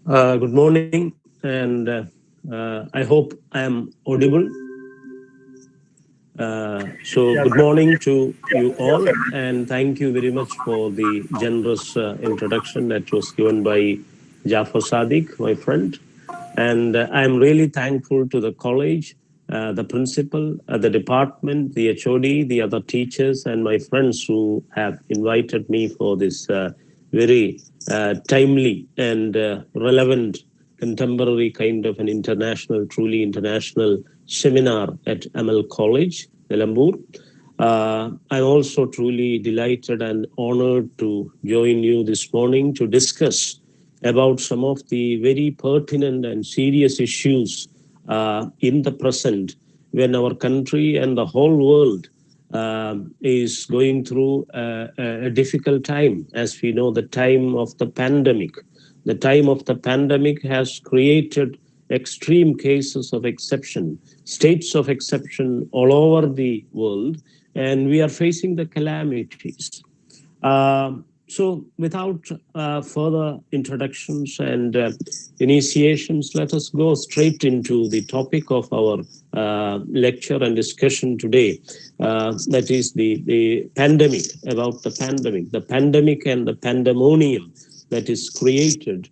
Good morning, and I hope I am audible. Good morning to you all, and thank you very much for the generous introduction that was given by Jafar Sadiq, my friend. And I'm really thankful to the college, the principal, the department, the HOD, the other teachers, and my friends who have invited me for this very timely and relevant contemporary kind of an international, truly international seminar at Amal College, Nilambur. I'm also truly delighted and honored to join you this morning to discuss about some of the very pertinent and serious issues in the present when our country and the whole world is going through a difficult time. As we know, the time of the pandemic. The time of the pandemic has created extreme cases of exception, states of exception all over the world, and we are facing the calamities. Without further introductions and initiations, let us go straight into the topic of our lecture and discussion today. That is the pandemic, about the pandemic and the pandemonium that is created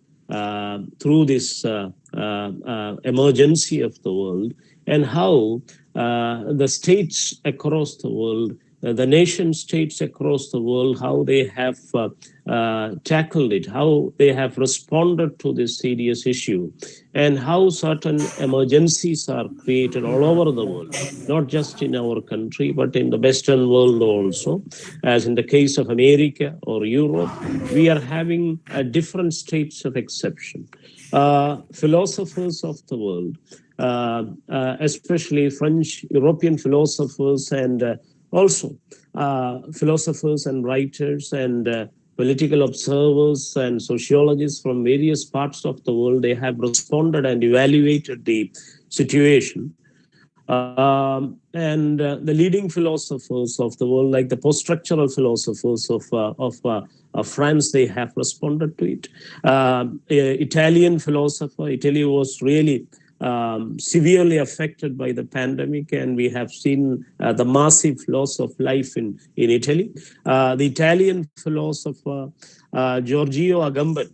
through this emergency of the world, and how the states across the world, the nation states across the world, how they have tackled it, how they have responded to this serious issue, and how certain emergencies are created all over the world, not just in our country, but in the Western world also. As in the case of America or Europe, we are having different states of exception. Philosophers of the world, especially French, European philosophers, and also philosophers and writers and political observers and sociologists from various parts of the world, they have responded and evaluated the situation. The leading philosophers of the world, like the post-structural philosophers of France, they have responded to it. Italian philosopher, Italy was really severely affected by the pandemic, and we have seen the massive loss of life in Italy. The Italian philosopher Giorgio Agamben,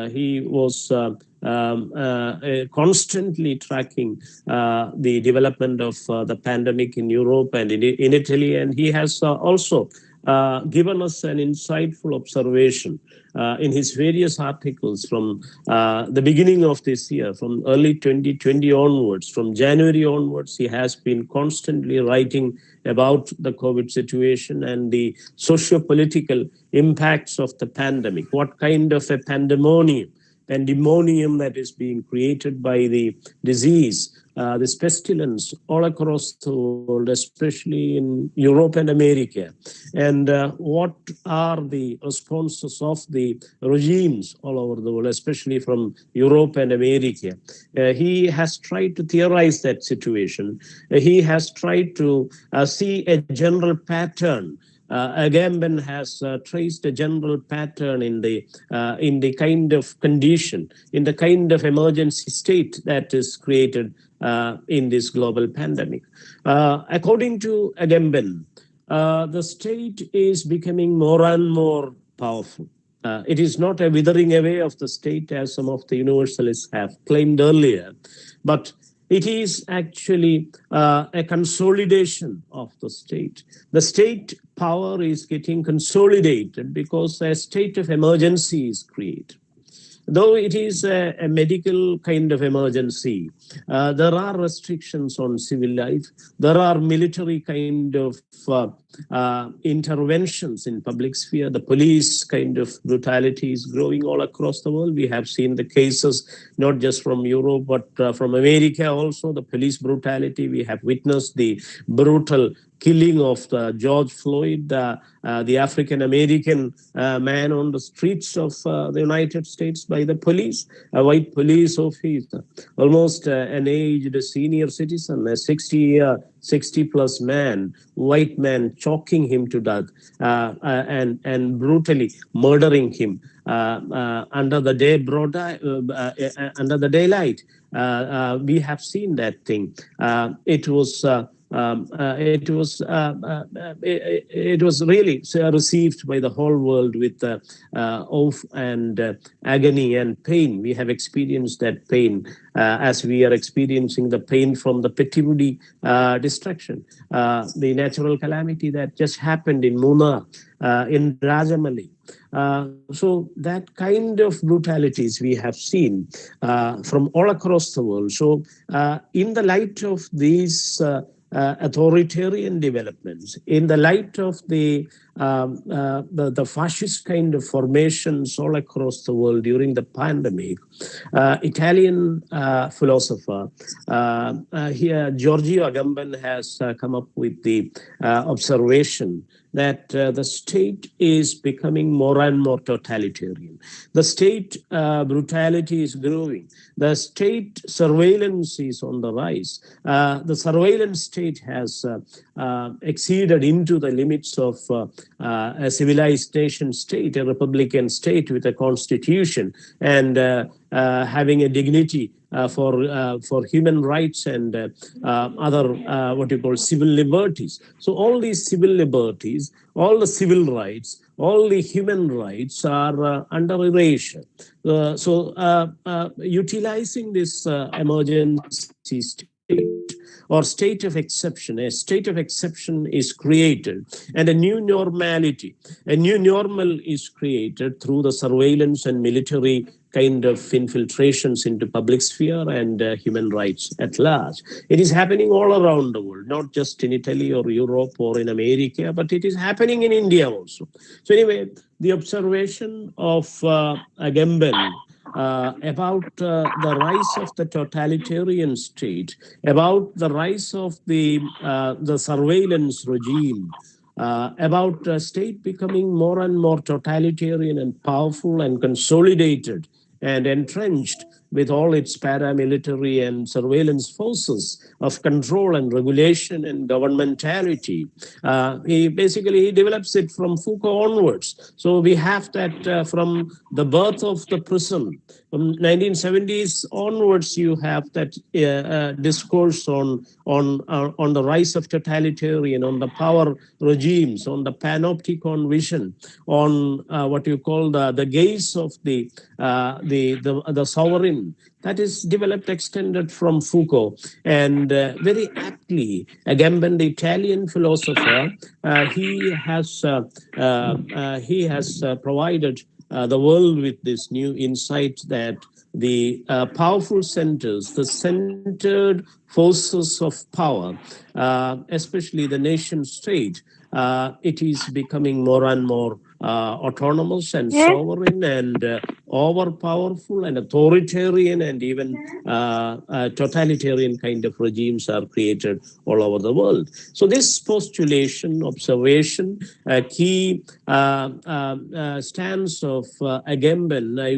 he was constantly tracking the development of the pandemic in Europe and in Italy, and he has also given us an insightful observation in his various articles from the beginning of this year, from early 2020 onwards, from January onwards. He has been constantly writing about the COVID situation and the socio-political impacts of the pandemic, what kind of a pandemonium that is being created by the disease, this pestilence all across the world, especially in Europe and America, and what are the responses of the regimes all over the world, especially from Europe and America. He has tried to theorize that situation. He has tried to see a general pattern. Agamben has traced a general pattern in the kind of condition, in the kind of emergency state that is created in this global pandemic. According to Agamben, the state is becoming more and more powerful. It is not a withering away of the state, as some of the universalists have claimed earlier, but it is actually a consolidation of the state. The state power is getting consolidated because a state of emergency is created. Though it is a medical kind of emergency, there are restrictions on civil life. There are military kind of interventions in public sphere. The police kind of brutality is growing all across the world. We have seen the cases not just from Europe, but from America also, the police brutality. We have witnessed the brutal killing of George Floyd, the African-American man on the streets of the United States by the police, a white police officer, almost an aged senior citizen, a 60-plus man, white man, choking him to death and brutally murdering him. under the day under the daylight. We have seen that thing. It was really received by the whole world with awe and agony and pain. We have experienced that pain as we are experiencing the pain from the Pettivudi destruction, the natural calamity that just happened in Munnar, in Rajamali. So that kind of brutalities we have seen from all across the world. So in the light of these authoritarian developments, in the light of the fascist kind of formations all across the world during the pandemic, Italian philosopher here, Giorgio Agamben, has come up with the observation that the state is becoming more and more totalitarian. The state brutality is growing. The state surveillance is on the rise. The surveillance state has exceeded into the limits of a civilized nation state, a republican state with a constitution and having a dignity for human rights and other what you call civil liberties. So all these civil liberties, all the civil rights, all the human rights are under erasure. Utilizing this emergency state or state of exception, a state of exception is created and a new normality, a new normal is created through the surveillance and military kind of infiltrations into public sphere and human rights at large. It is happening all around the world, not just in Italy or Europe or in America, but it is happening in India also. So anyway, the observation of Agamben about the rise of the totalitarian state, about the rise of the surveillance regime, about state becoming more and more totalitarian and powerful and consolidated and entrenched with all its paramilitary and surveillance forces of control and regulation and governmentality. He develops it from Foucault onwards. So we have that from the birth of the prism. From 1970s onwards, you have that discourse on the rise of totalitarian, on the power regimes, on the panopticon vision, on what you call the gaze of the sovereign. That is developed, extended from Foucault. And very aptly, Agamben, the Italian philosopher, he has provided the world with this new insight that the powerful centers, the centered forces of power, especially the nation state, it is becoming more and more autonomous and sovereign and overpowerful and authoritarian and even totalitarian kind of regimes are created all over the world. So this postulation, observation, key stance of Agamben, I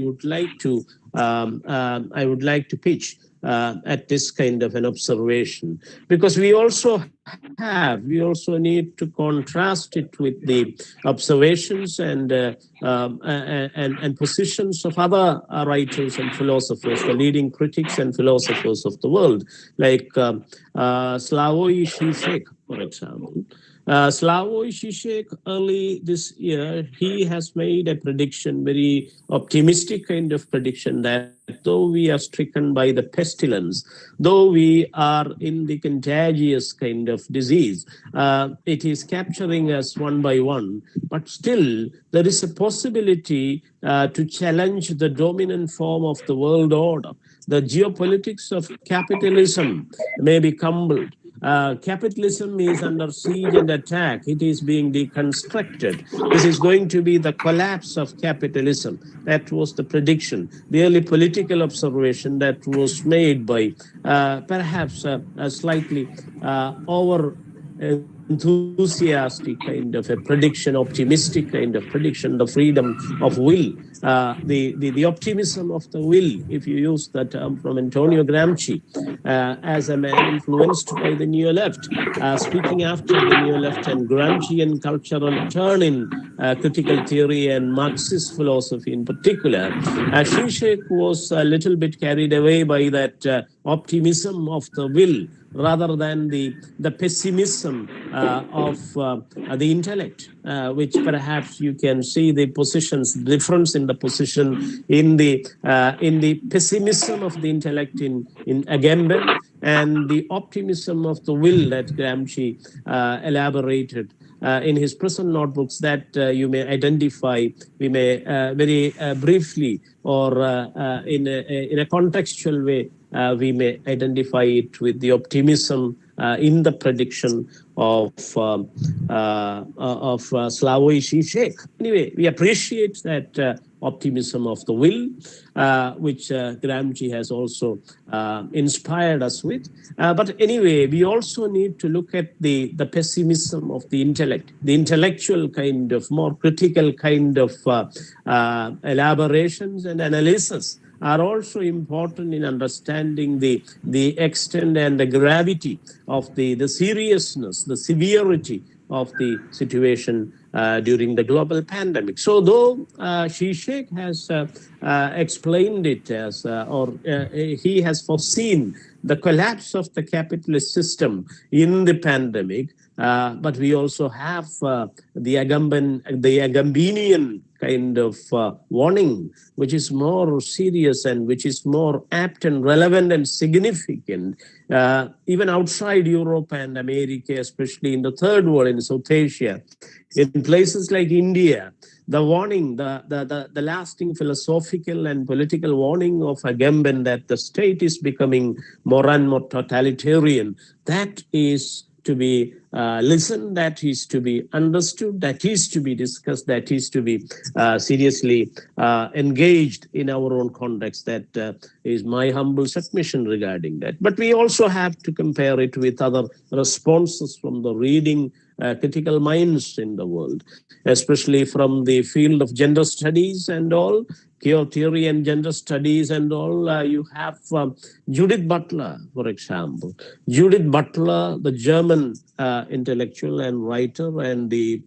would like to pitch at this kind of an observation, because we also need to contrast it with the observations and positions of other writers and philosophers, the leading critics and philosophers of the world, like Slavoj Žižek, for example. Slavoj Žižek, early this year, he has made a prediction, very optimistic kind of prediction, that though we are stricken by the pestilence, though we are in the contagious kind of disease, it is capturing us one by one, but still there is a possibility to challenge the dominant form of the world order. The geopolitics of capitalism may be crumbled. Capitalism is under siege and attack. It is being deconstructed. This is going to be the collapse of capitalism. That was the prediction, the early political observation that was made by perhaps a slightly over enthusiastic kind of a prediction, optimistic kind of prediction, the freedom of will the optimism of the will, if you use the term from Antonio Gramsci, as a man influenced by the Neo Left, speaking after the Neo Left and Gramscian cultural turn in critical theory and Marxist philosophy in particular. Zizek was a little bit carried away by that optimism of the will rather than the pessimism of the intellect, which perhaps you can see the positions difference in the position in the pessimism of the intellect in Agamben and the optimism of the will that Gramsci elaborated in his present notebooks that you may identify, we may very briefly or in a contextual way, we may identify it with the optimism in the prediction of Slavoj Žižek. Anyway, we appreciate that optimism of the will, which Gramsci has also inspired us with. But anyway, we also need to look at the pessimism of the intellect, the intellectual kind of more critical kind of elaborations and analysis are also important in understanding the extent and the gravity of the seriousness, the severity of the situation during the global pandemic. So though Zizek has explained it as, he has foreseen the collapse of the capitalist system in the pandemic, but we also have the Agambenian kind of warning, which is more serious and which is more apt and relevant and significant, even outside Europe and America, especially in the third world, in South Asia, in places like India. The warning, the lasting philosophical and political warning of Agamben that the state is becoming more and more totalitarian, that is to be listened, that is to be understood, that is to be discussed, that is to be seriously engaged in our own context. That is my humble submission regarding that. But we also have to compare it with other responses from the reading critical minds in the world, especially from the field of gender studies and all, queer theory and gender studies and all. You have Judith Butler, for example. Judith Butler, the German intellectual and writer and the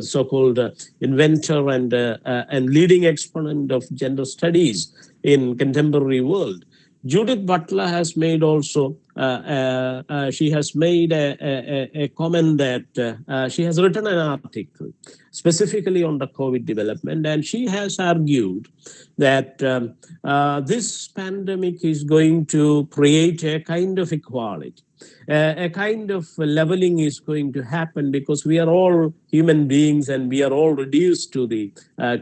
so-called inventor and leading exponent of gender studies in contemporary world. Judith Butler has made also, she has made a comment that she has written an article specifically on the COVID development, and she has argued that this pandemic is going to create a kind of equality. A kind of leveling is going to happen because we are all human beings and we are all reduced to the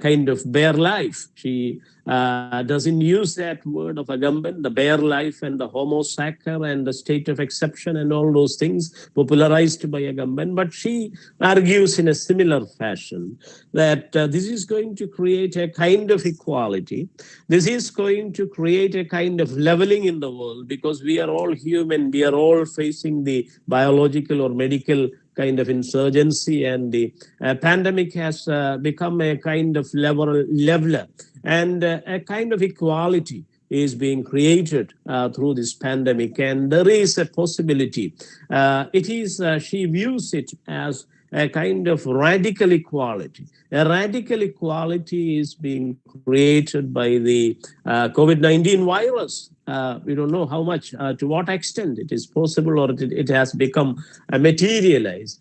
kind of bare life. She doesn't use that word of Agamben, the bare life and the homo sacer and the state of exception and all those things popularized by Agamben, but she argues in a similar fashion that this is going to create a kind of equality. This is going to create a kind of leveling in the world because we are all human, we are all facing the biological or medical kind of insurgency, and the pandemic has become a kind of leveler, and a kind of equality is being created through this pandemic, and there is a possibility. It is, she views it as a kind of radical equality. A radical equality is being created by the COVID-19 virus. We don't know how much, to what extent it is possible or it has become materialized.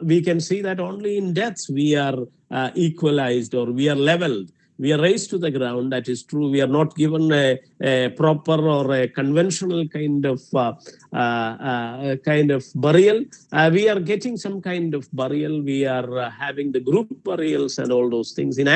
We can see that only in deaths we are equalized or we are leveled. We are raised to the ground. That is true. We are not given a proper or a conventional kind of burial. We are getting some kind of burial. We are having the group burials and all those things. In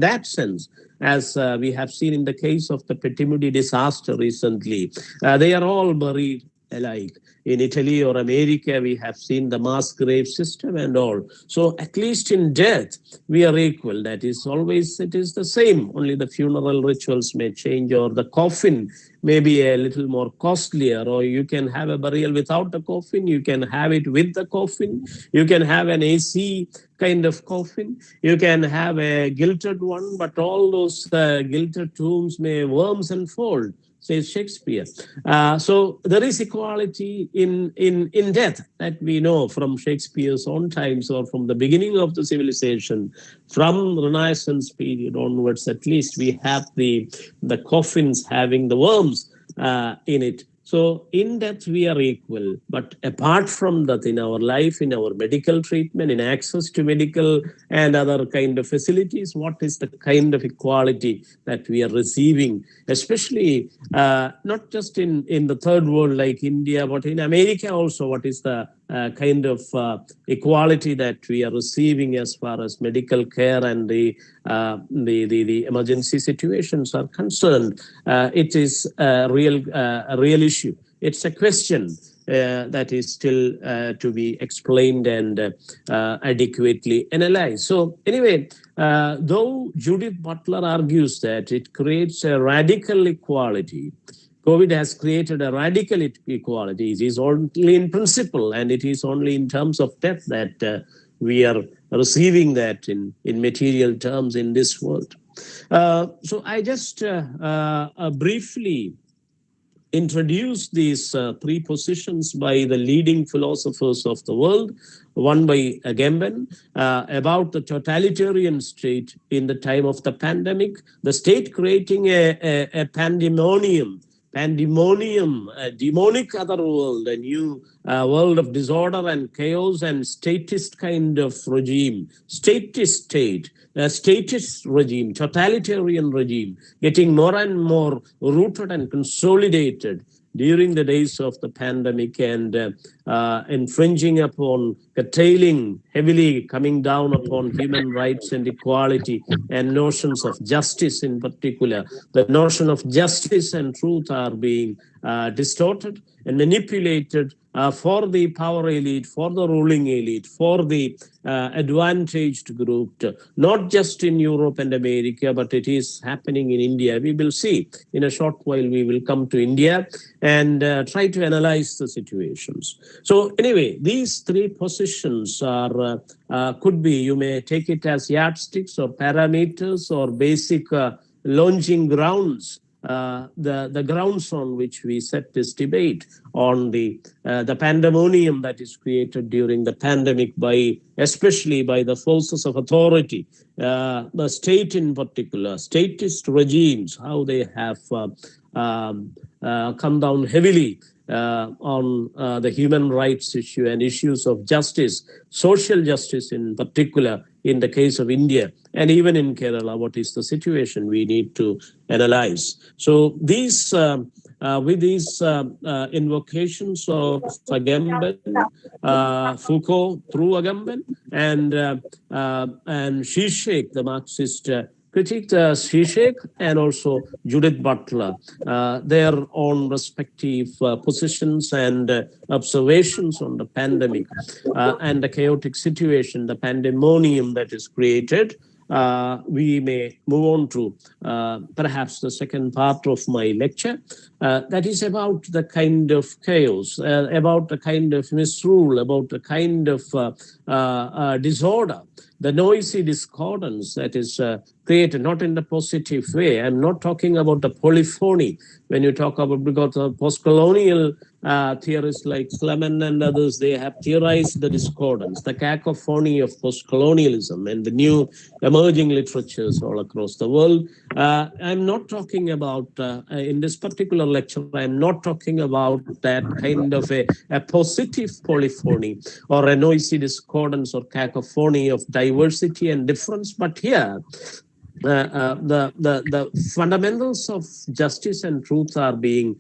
that sense, as we have seen in the case of the Petimudi disaster recently, they are all buried alike. in Italy or America, we have seen the mass grave system and all. So at least in death, we are equal. That is always, it is the same. Only the funeral rituals may change, or the coffin may be a little more costlier, or you can have a burial without the coffin, you can have it with the coffin, you can have an AC kind of coffin, you can have a gilded one, but all those gilded tombs may worms unfold, says Shakespeare. So there is equality in death, that we know from Shakespeare's own times, or from the beginning of the civilization, from Renaissance period onwards. At least we have the coffins having the worms in it. So in death we are equal, but apart from that, in our life, in our medical treatment, in access to medical and other kind of facilities, what is the kind of equality that we are receiving, especially not just in the third world like India, but in America also? What is the kind of equality that we are receiving as far as medical care and the emergency situations are concerned? It is a real issue. It's a question that is still to be explained and adequately analyzed. So anyway, though Judith Butler argues that it creates a radical equality, COVID has created a radical equality. It is only in principle, and it is only in terms of death that we are receiving that in material terms in this world. So I just briefly introduce these three positions by the leading philosophers of the world. One by Agamben about the totalitarian state in the time of the pandemic, the state creating a pandemonium, a demonic other world, a new world of disorder and chaos and statist kind of regime, statist state, a statist regime, totalitarian regime, getting more and more rooted and consolidated during the days of the pandemic, and infringing upon, curtailing, heavily coming down upon human rights and equality and notions of justice in particular. The notion of justice and truth are being distorted and manipulated for the power elite, for the ruling elite, for the advantaged group, not just in Europe and America, but it is happening in India. We will see in a short while. We will come to India and try to analyze the situations. So anyway, these three positions are could be, you may take it as yardsticks or parameters or basic launching grounds, the grounds on which we set this debate on the pandemonium that is created during the pandemic by, especially by the forces of authority, the state in particular, statist regimes, how they have come down heavily on the human rights issue and issues of justice, social justice in particular, in the case of India, and even in Kerala. What is the situation we need to analyze? So these, with these invocations of Agamben, Foucault through Agamben, and Zizek, the Marxist critique, Zizek and also Judith Butler, their own respective positions and observations on the pandemic and the chaotic situation, the pandemonium that is created. We may move on to perhaps the second part of my lecture, that is about the kind of chaos, about the kind of misrule, about the kind of disorder, the noisy discordance that is created, not in the positive way. I'm not talking about the polyphony. When you talk about, because of post-colonial theorists like Clement and others, they have theorized the discordance, the cacophony of post-colonialism and the new emerging literatures all across the world. I'm not talking about, in this particular lecture, I'm not talking about that kind of a positive polyphony or a noisy discordance or cacophony of diversity and difference, but here the fundamentals of justice and truth are being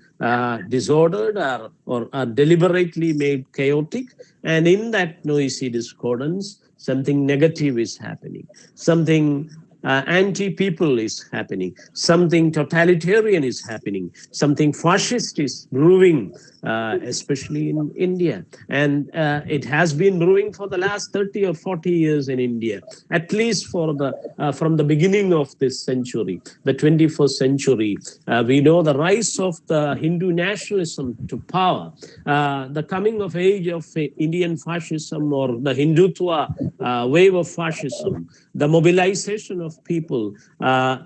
disordered or are deliberately made chaotic, and in that noisy discordance, something negative is happening, something anti-people is happening, something totalitarian is happening, something fascist is brewing, especially in India. And it has been brewing for the last 30 or 40 years in India, at least from the beginning of this century, the 21st century. We know the rise of the Hindu nationalism to power, the coming of age of Indian fascism or the Hindutva wave of fascism, the mobilization of people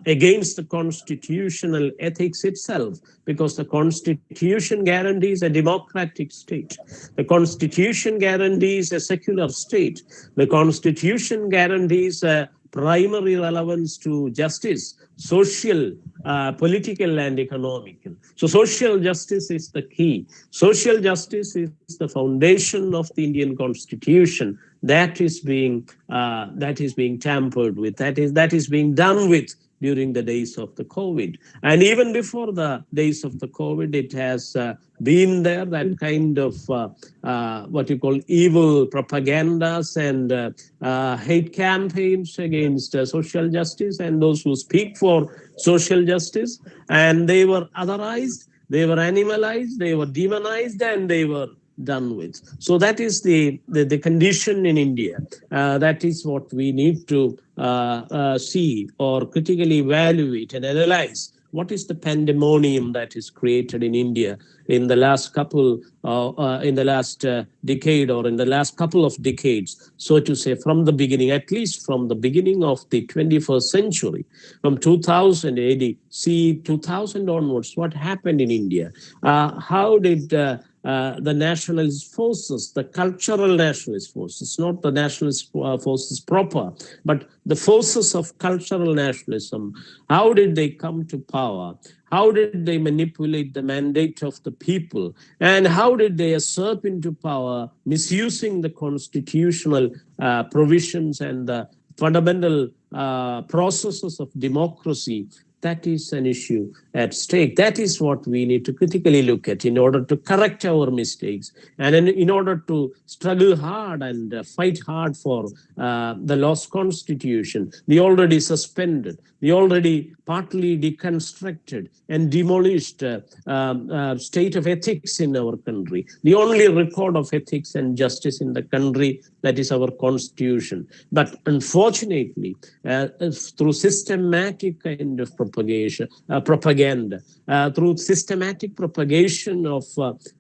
against the constitutional ethics itself, because the Constitution guarantees a democratic state. The Constitution guarantees a secular state. The Constitution guarantees a primary relevance to justice, social, political, and economical. So social justice is the key. Social justice is the foundation of the Indian Constitution that is being tampered with. That is being done with during the days of the COVID. And even before the days of the COVID, it has been there, that kind of what you call evil propagandas and hate campaigns against social justice and those who speak for social justice. And they were otherized, they were animalized, they were demonized, and they were done with. So that is the condition in India. That is what we need to see or critically evaluate and analyze. What is the pandemonium that is created in India in the last decade or in the last couple of decades, so to say, from the beginning, at least from the beginning of the 21st century, from 2000 AD, 2000 onwards, what happened in India? How did the nationalist forces, the cultural nationalist forces, not the nationalist forces proper, but the forces of cultural nationalism, how did they come to power? How did they manipulate the mandate of the people? And how did they usurp into power, misusing the constitutional provisions and the fundamental processes of democracy? That is an issue at stake. That is what we need to critically look at in order to correct our mistakes and in order to struggle hard and fight hard for the lost constitution, the already suspended, the already partly deconstructed and demolished state of ethics in our country, the only record of ethics and justice in the country, that is our constitution. But unfortunately, through systematic kind of propaganda, through systematic propagation of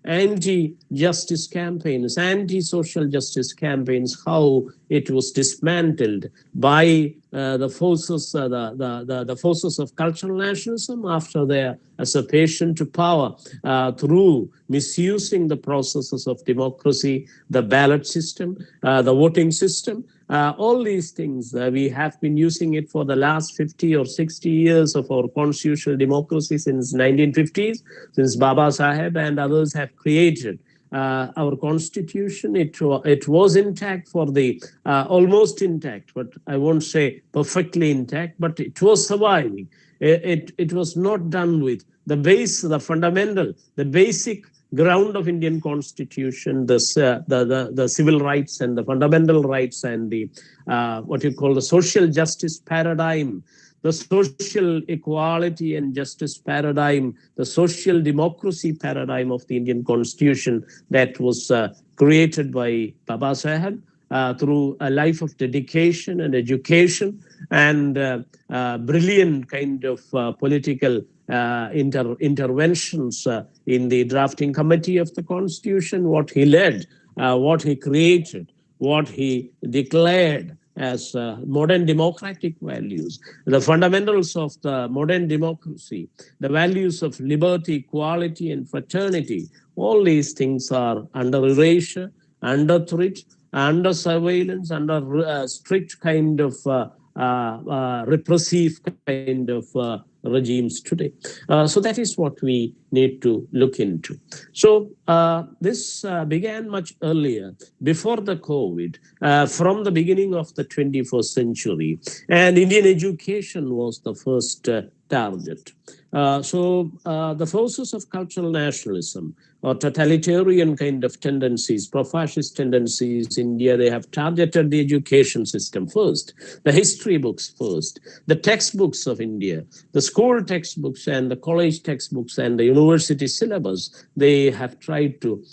anti-justice campaigns, anti-social justice campaigns, how it was dismantled by the forces of cultural nationalism after their usurpation to power through misusing the processes of democracy, the ballot system, the voting system. All these things, we have been using it for the last 50 or 60 years of our constitutional democracy since 1950s, since Baba Saheb and others have created our constitution. It was intact for the almost intact, but I won't say perfectly intact, but it was surviving. It was not done with. The base, the fundamental, the basic ground of Indian constitution, the civil rights and the fundamental rights and the what you call the social justice paradigm, the social equality and justice paradigm, the social democracy paradigm of the Indian constitution that was created by Baba Saheb through a life of dedication and education and brilliant kind of political interventions in the drafting committee of the constitution, what he led, what he created, what he declared as modern democratic values, the fundamentals of the modern democracy, the values of liberty, equality, and fraternity. All these things are under erasure, under threat, under surveillance, under strict kind of repressive kind of regimes today. So that is what we need to look into. So this began much earlier, before the COVID, from the beginning of the 21st century, and Indian education was the first target. So the forces of cultural nationalism or totalitarian kind of tendencies, pro-fascist tendencies in India, they have targeted the education system first, the history books first, the textbooks of India, the school textbooks and the college textbooks and the university syllabus, they have tried to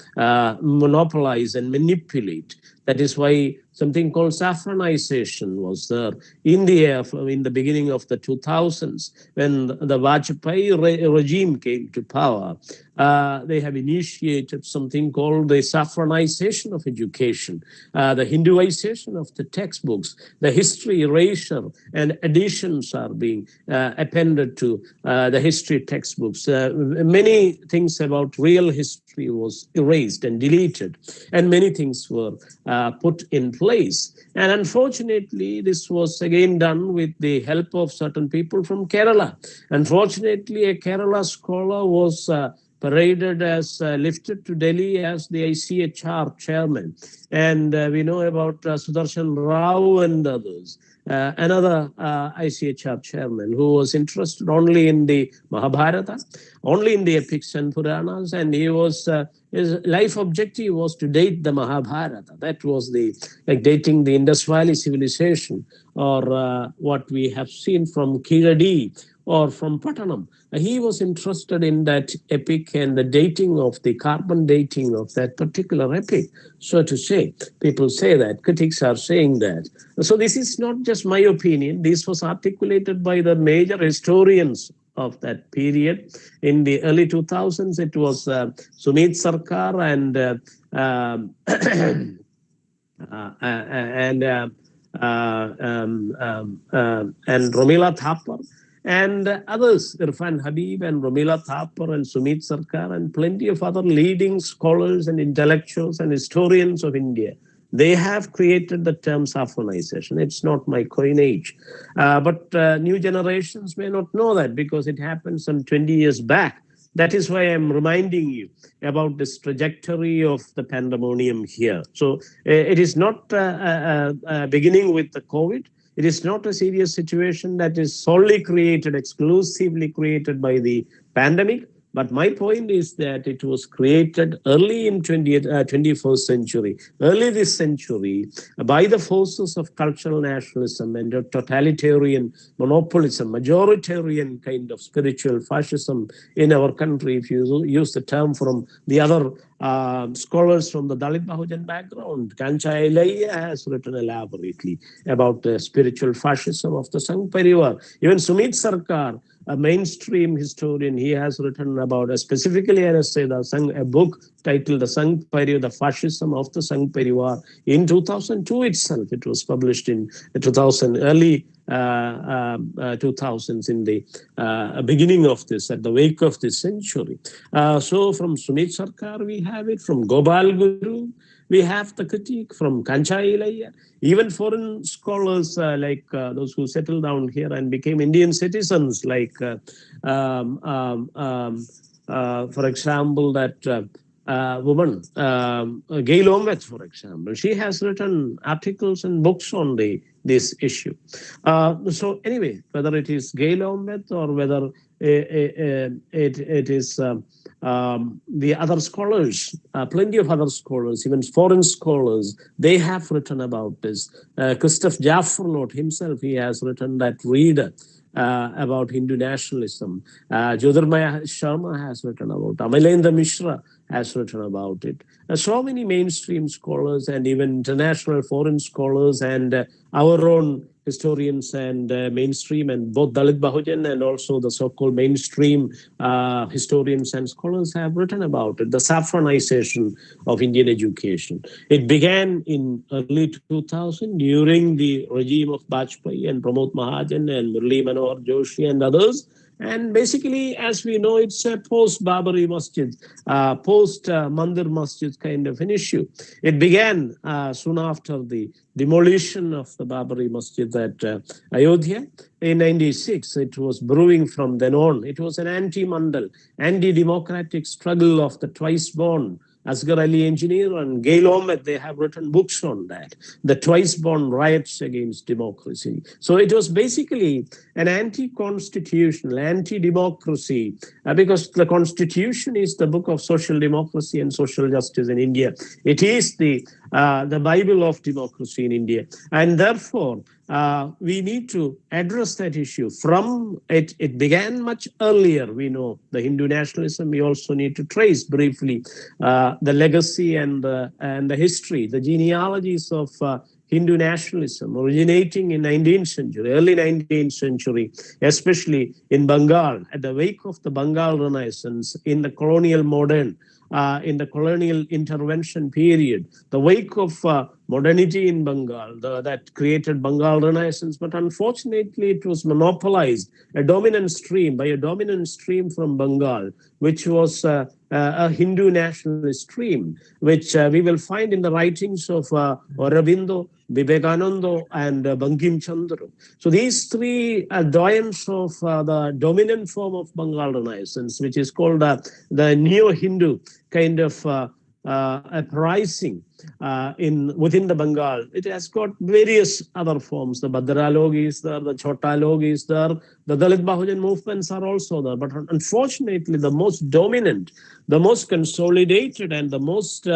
monopolize and manipulate. That is why something called saffronization was there in the air in the beginning of the 2000s when the Vajpayee regime came to power. They have initiated something called the saffronization of education, the Hinduization of the textbooks, the history erasure and additions are being appended to the history textbooks. Many things about real history was erased and deleted, and many things were put in place. And unfortunately, this was again done with the help of certain people from Kerala. Unfortunately, a Kerala scholar was paraded as lifted to Delhi as the ICHR chairman. And we know about Sudarshan Rao and others. Another ICHR chairman who was interested only in the Mahabharata, only in the epics and Puranas, and he was his life objective was to date the Mahabharata. That was the like dating the Indus Valley civilization, or what we have seen from Kiradi or from Patanam. He was interested in that epic and the dating of the carbon dating of that particular epic, so to say. People say that, critics are saying that. So this is not just my opinion. This was articulated by the major historians of that period. In the early 2000s, it was Sumit Sarkar and Romila Thapar and others, Irfan Habib and Romila Thapar and Sumit Sarkar and plenty of other leading scholars and intellectuals and historians of India. They have created the term saffronization. It's not my coinage. But new generations may not know that because it happened some 20 years back. That is why I'm reminding you about this trajectory of the pandemonium here. So it is not beginning with the COVID. It is not a serious situation that is solely created, exclusively created by the pandemic. But my point is that it was created early in 21st century, early this century, by the forces of cultural nationalism and totalitarian monopolism, majoritarian kind of spiritual fascism in our country, if you use the term from the other scholars from the Dalit Bahujan background. Kancha Ilaiya has written elaborately about the spiritual fascism of the Sangh Parivar. Even Sumit Sarkar, a mainstream historian, he has written about specifically an essay, a book titled The Sangh Parivar, The Fascism of the Sangh Parivar in 2002 itself. It was published in 2000, early 2000s in the beginning of this, at the wake of this century. So from Sumit Sarkar, we have it. From Gopal Guru, we have the critique. From Kancha Ilaiya, even foreign scholars like those who settled down here and became Indian citizens, like, for example, that woman, Gail Ometh, for example, she has written articles and books on this issue. So anyway, whether it is Gail Ometh or whether it is the other scholars, plenty of other scholars, even foreign scholars, they have written about this. Christoph Jaffrelot himself, he has written that reader about Hindu nationalism. Jyotirmaya Sharma has written about it. Amalendra Mishra has written about it. So many mainstream scholars and even international foreign scholars and our own historians and mainstream and both Dalit Bahujan and also the so-called mainstream historians and scholars have written about it, the saffronization of Indian education. It began in early 2000 during the regime of Vajpayee and Pramod Mahajan and Murli Manohar Joshi and others. And basically, as we know, it's a post-Babari Masjid, post-Mandir Masjid kind of an issue. It began soon after the demolition of the Babari Masjid at Ayodhya in 96. It was brewing from then on. It was an anti-Mandal, anti-democratic struggle of the twice-born Asghar Ali Engineer and Gail Ahmed, they have written books on that. The twice born riots against democracy. So it was basically an anti-constitutional, anti-democracy, because the Constitution is the book of social democracy and social justice in India. It is the Bible of democracy in India. And therefore, we need to address that issue. From it began much earlier. We know the Hindu nationalism. We also need to trace briefly the legacy and the history, the genealogies of Hindu nationalism originating in 19th century, early 19th century, especially in Bengal, at the wake of the Bengal Renaissance, in the colonial modern, in the colonial intervention period, the wake of modernity in Bengal that created Bengal Renaissance. But unfortunately, it was monopolized, a dominant stream from Bengal, which was a Hindu nationalist stream, which we will find in the writings of Aurobindo, Vivekananda, and Bankim Chandra. So these three doyens of the dominant form of Bengal Renaissance, which is called the Neo-Hindu kind of uprising within the Bengal. It has got various other forms. The Bhadra Log is there, the Chota Log is there, the Dalit Bahujan movements are also there. But unfortunately, the most dominant, the most consolidated, and the most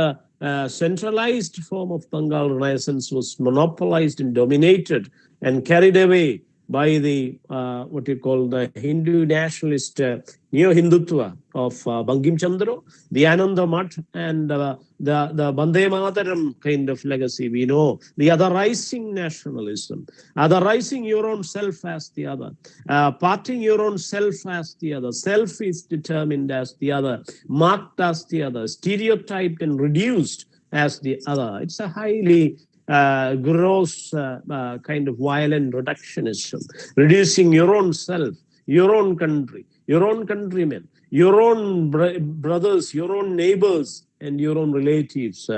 centralized form of Bengal Renaissance was monopolized and dominated and carried away by the what you call the Hindu nationalist neo-Hindutva of Bankim Chandra, the Ananda Math, and the Bande Mataram kind of legacy. We know the otherizing nationalism, otherizing your own self as the other, parting your own self as the other. Self is determined as the other, marked as the other, stereotyped and reduced as the other. It's a highly gross kind of violent reductionism, reducing your own self, your own country, your own countrymen, your own brothers, your own neighbors, and your own relatives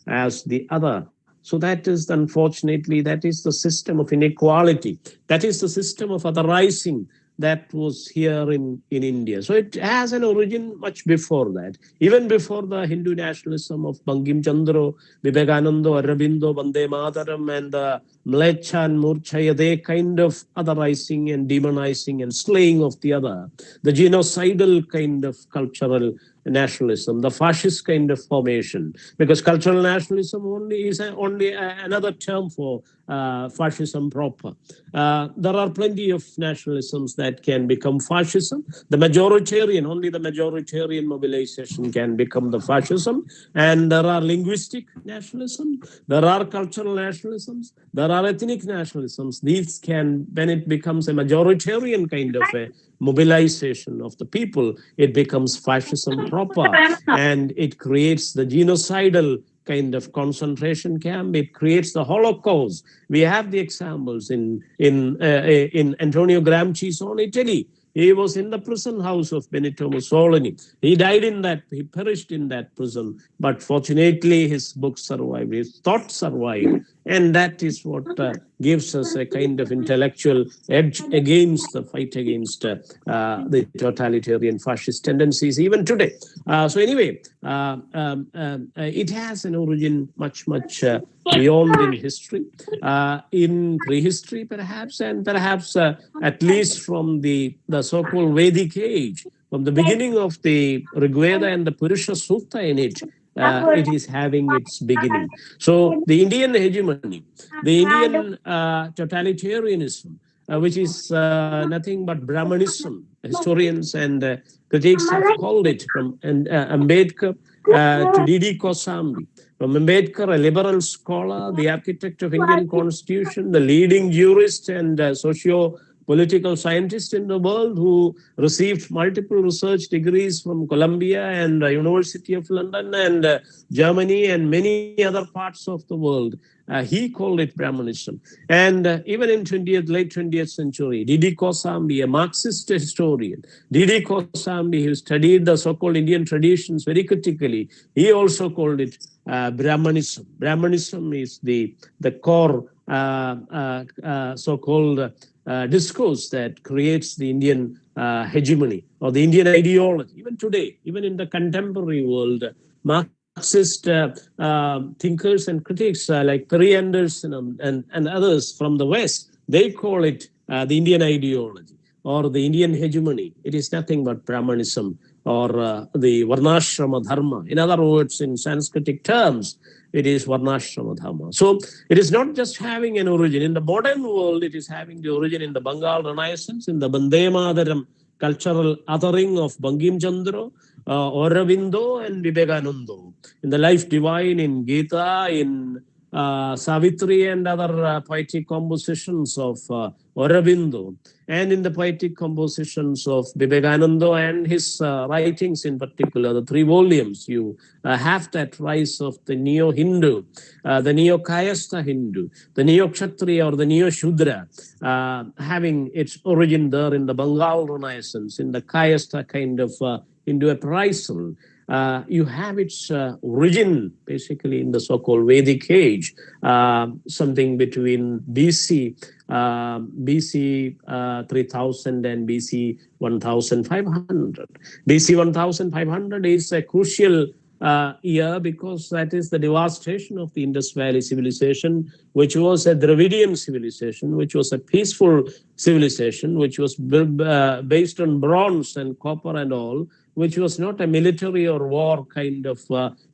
as the other. So that is, unfortunately, that is the system of inequality. That is the system of otherizing that was here in India. So it has an origin much before that, even before the Hindu nationalism of Bankim Chandra, Vivekananda, Aurobindo, Vande Mataram, and the Mlecha and Murchaya, they kind of otherizing and demonizing and slaying of the other, the genocidal kind of cultural nationalism, the fascist kind of formation, because cultural nationalism only is only another term for fascism proper. There are plenty of nationalisms that can become fascism. The majoritarian, only the majoritarian mobilization can become the fascism. And there are linguistic nationalism, there are cultural nationalisms, there are ethnic nationalisms. These can, when it becomes a majoritarian kind of a mobilization of the people, it becomes fascism proper, and it creates the genocidal kind of concentration camp. It creates the Holocaust. We have the examples in Antonio Gramsci's own Italy. He was in the prison house of Benito Mussolini. He died in that, he perished in that prison. But fortunately, his book survived, his thought survived. And that is what gives us a kind of intellectual edge against the fight against the totalitarian fascist tendencies even today. So anyway, it has an origin much beyond in history, in prehistory perhaps, and perhaps at least from the so-called Vedic age, from the beginning of the Rig Veda and the Purusha Sukta in it. It is having its beginning. So the Indian hegemony, the Indian totalitarianism, which is nothing but Brahmanism, historians and critics have called it, from Ambedkar to D.D. Kosambi. From Ambedkar, a liberal scholar, the architect of Indian Constitution, the leading jurist and socio-political scientist in the world, who received multiple research degrees from Columbia and the University of London and Germany and many other parts of the world. He called it Brahmanism. And even in late 20th century, D.D. Kosambi, a Marxist historian, D.D. Kosambi, who studied the so-called Indian traditions very critically, he also called it Brahmanism. Brahmanism is the core so-called discourse that creates the Indian hegemony or the Indian ideology. Even today, even in the contemporary world, Marxist Marxist thinkers and critics like Perry Anderson and others from the West, they call it the Indian ideology or the Indian hegemony. It is nothing but Brahmanism or the Varnashrama Dharma. In other words, in Sanskritic terms, it is Varnashrama Dharma. So it is not just having an origin. In the modern world, it is having the origin in the Bengal Renaissance, in the Bande Mataram cultural othering of Bankim Chandra, Aurobindo, and Vivekananda. In the Life Divine, in Gita, in Savitri, and other poetic compositions of Aurobindo, and in the poetic compositions of Vivekananda and his writings in particular, the 3 volumes, you have that rise of the Neo-Hindu, the Neo-Kayastha Hindu, the Neo-Kshatriya or the Neo-Shudra, having its origin there in the Bengal Renaissance, in the Kayastha kind of Hindu uprisal. You have its origin basically in the so-called Vedic age, something between BC 3000 and BC 1500. BC 1500 is a crucial year because that is the devastation of the Indus Valley civilization, which was a Dravidian civilization, which was a peaceful civilization, which was based on bronze and copper and all, which was not a military or war kind of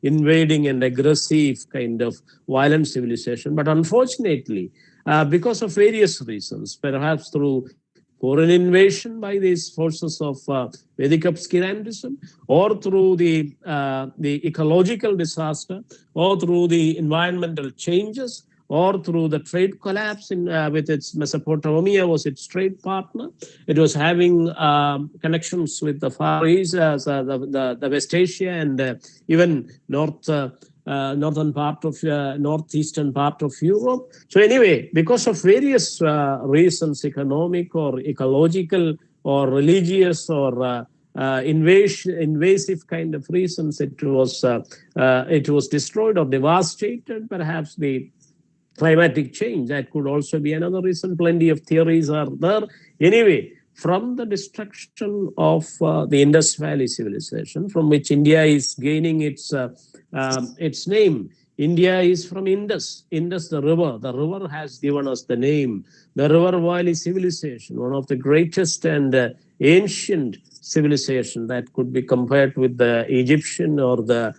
invading and aggressive kind of violent civilization. But unfortunately, because of various reasons, perhaps through foreign invasion by these forces of Vedic obscurantism, or through the ecological disaster, or through the environmental changes, or through the trade collapse with its Mesopotamia was its trade partner. It was having connections with the Far East, the West Asia, and even northern part of northeastern part of Europe. So anyway, because of various reasons, economic or ecological or religious or invasive kind of reasons, it was destroyed or devastated. Perhaps the climatic change, that could also be another reason. Plenty of theories are there. Anyway, from the destruction of the Indus Valley civilization, from which India is gaining its name. India is from Indus. Indus, the river. The river has given us the name. The River Valley civilization, one of the greatest and ancient civilization that could be compared with the Egyptian or the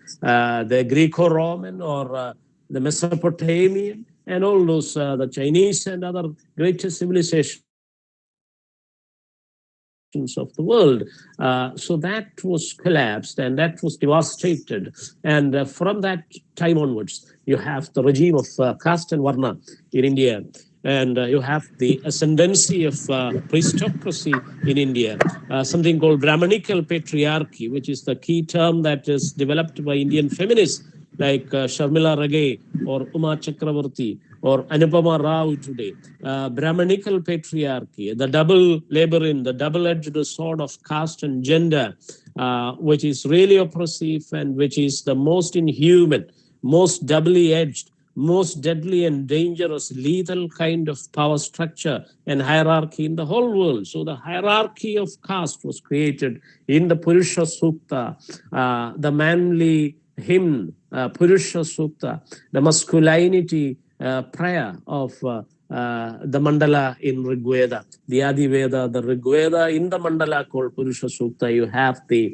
Greco-Roman or the Mesopotamian, and all those, the Chinese and other greatest civilizations of the world. So that was collapsed and that was devastated. And from that time onwards, you have the regime of caste and varna in India. And you have the ascendancy of priestocracy in India, something called Brahmanical patriarchy, which is the key term that is developed by Indian feminists like Sharmila Rage or Uma Chakravarti or Anupama Rao today. Brahmanical patriarchy, the double labyrinth, the double-edged sword of caste and gender, which is really oppressive and which is the most inhuman, most doubly edged, most deadly and dangerous, lethal kind of power structure and hierarchy in the whole world. So the hierarchy of caste was created in the Purusha Sukta, the manly hymn, Purusha Sukta, the masculinity prayer of the mandala in Rigveda, the Adi Veda, the Rigveda. In the mandala called Purusha Sukta, you have the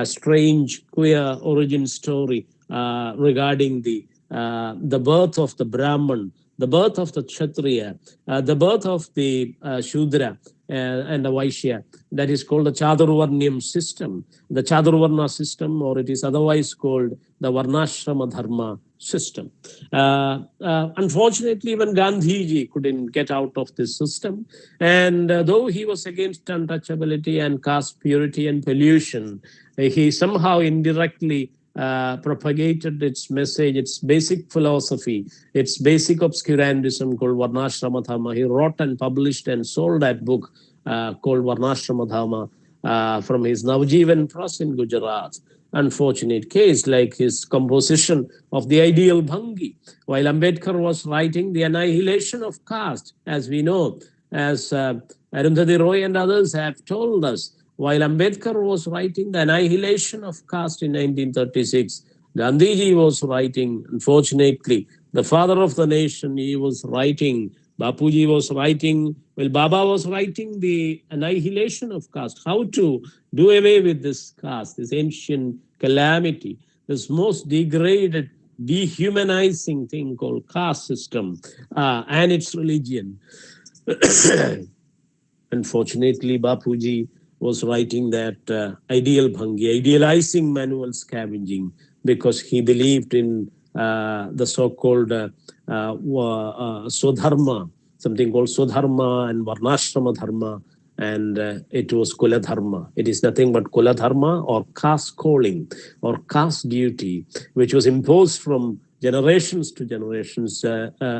strange queer origin story regarding the birth of the Brahman, the birth of the Kshatriya, the birth of the Shudra and the Vaishya. That is called the Chadurvarnyam system, the Chadurvarna system, or it is otherwise called the Varnashrama Dharma system. Unfortunately, even Gandhiji couldn't get out of this system. And though he was against untouchability and caste purity and pollution, he somehow indirectly propagated its message, its basic philosophy, its basic obscurantism called Varnashrama Dharma. He wrote and published and sold that book called Varnashrama Dharma from his Navjivan Press in Gujarat. Unfortunate case, like his composition of the ideal Bhangi. While Ambedkar was writing the annihilation of caste, as we know, as Arundhati Roy and others have told us, while Ambedkar was writing the annihilation of caste in 1936, Gandhiji was writing, unfortunately, the father of the nation, he was writing, Bapuji was writing, well, Baba was writing the annihilation of caste, how to do away with this caste, this ancient calamity, this most degraded, dehumanizing thing called caste system and its religion. Unfortunately, Bapuji was writing that ideal bhangi, idealizing manual scavenging, because he believed in the so-called Swadharma, something called Swadharma and Varnashrama Dharma, and it was Kula Dharma. It is nothing but Kula Dharma or caste calling or caste duty, which was imposed from generations to generations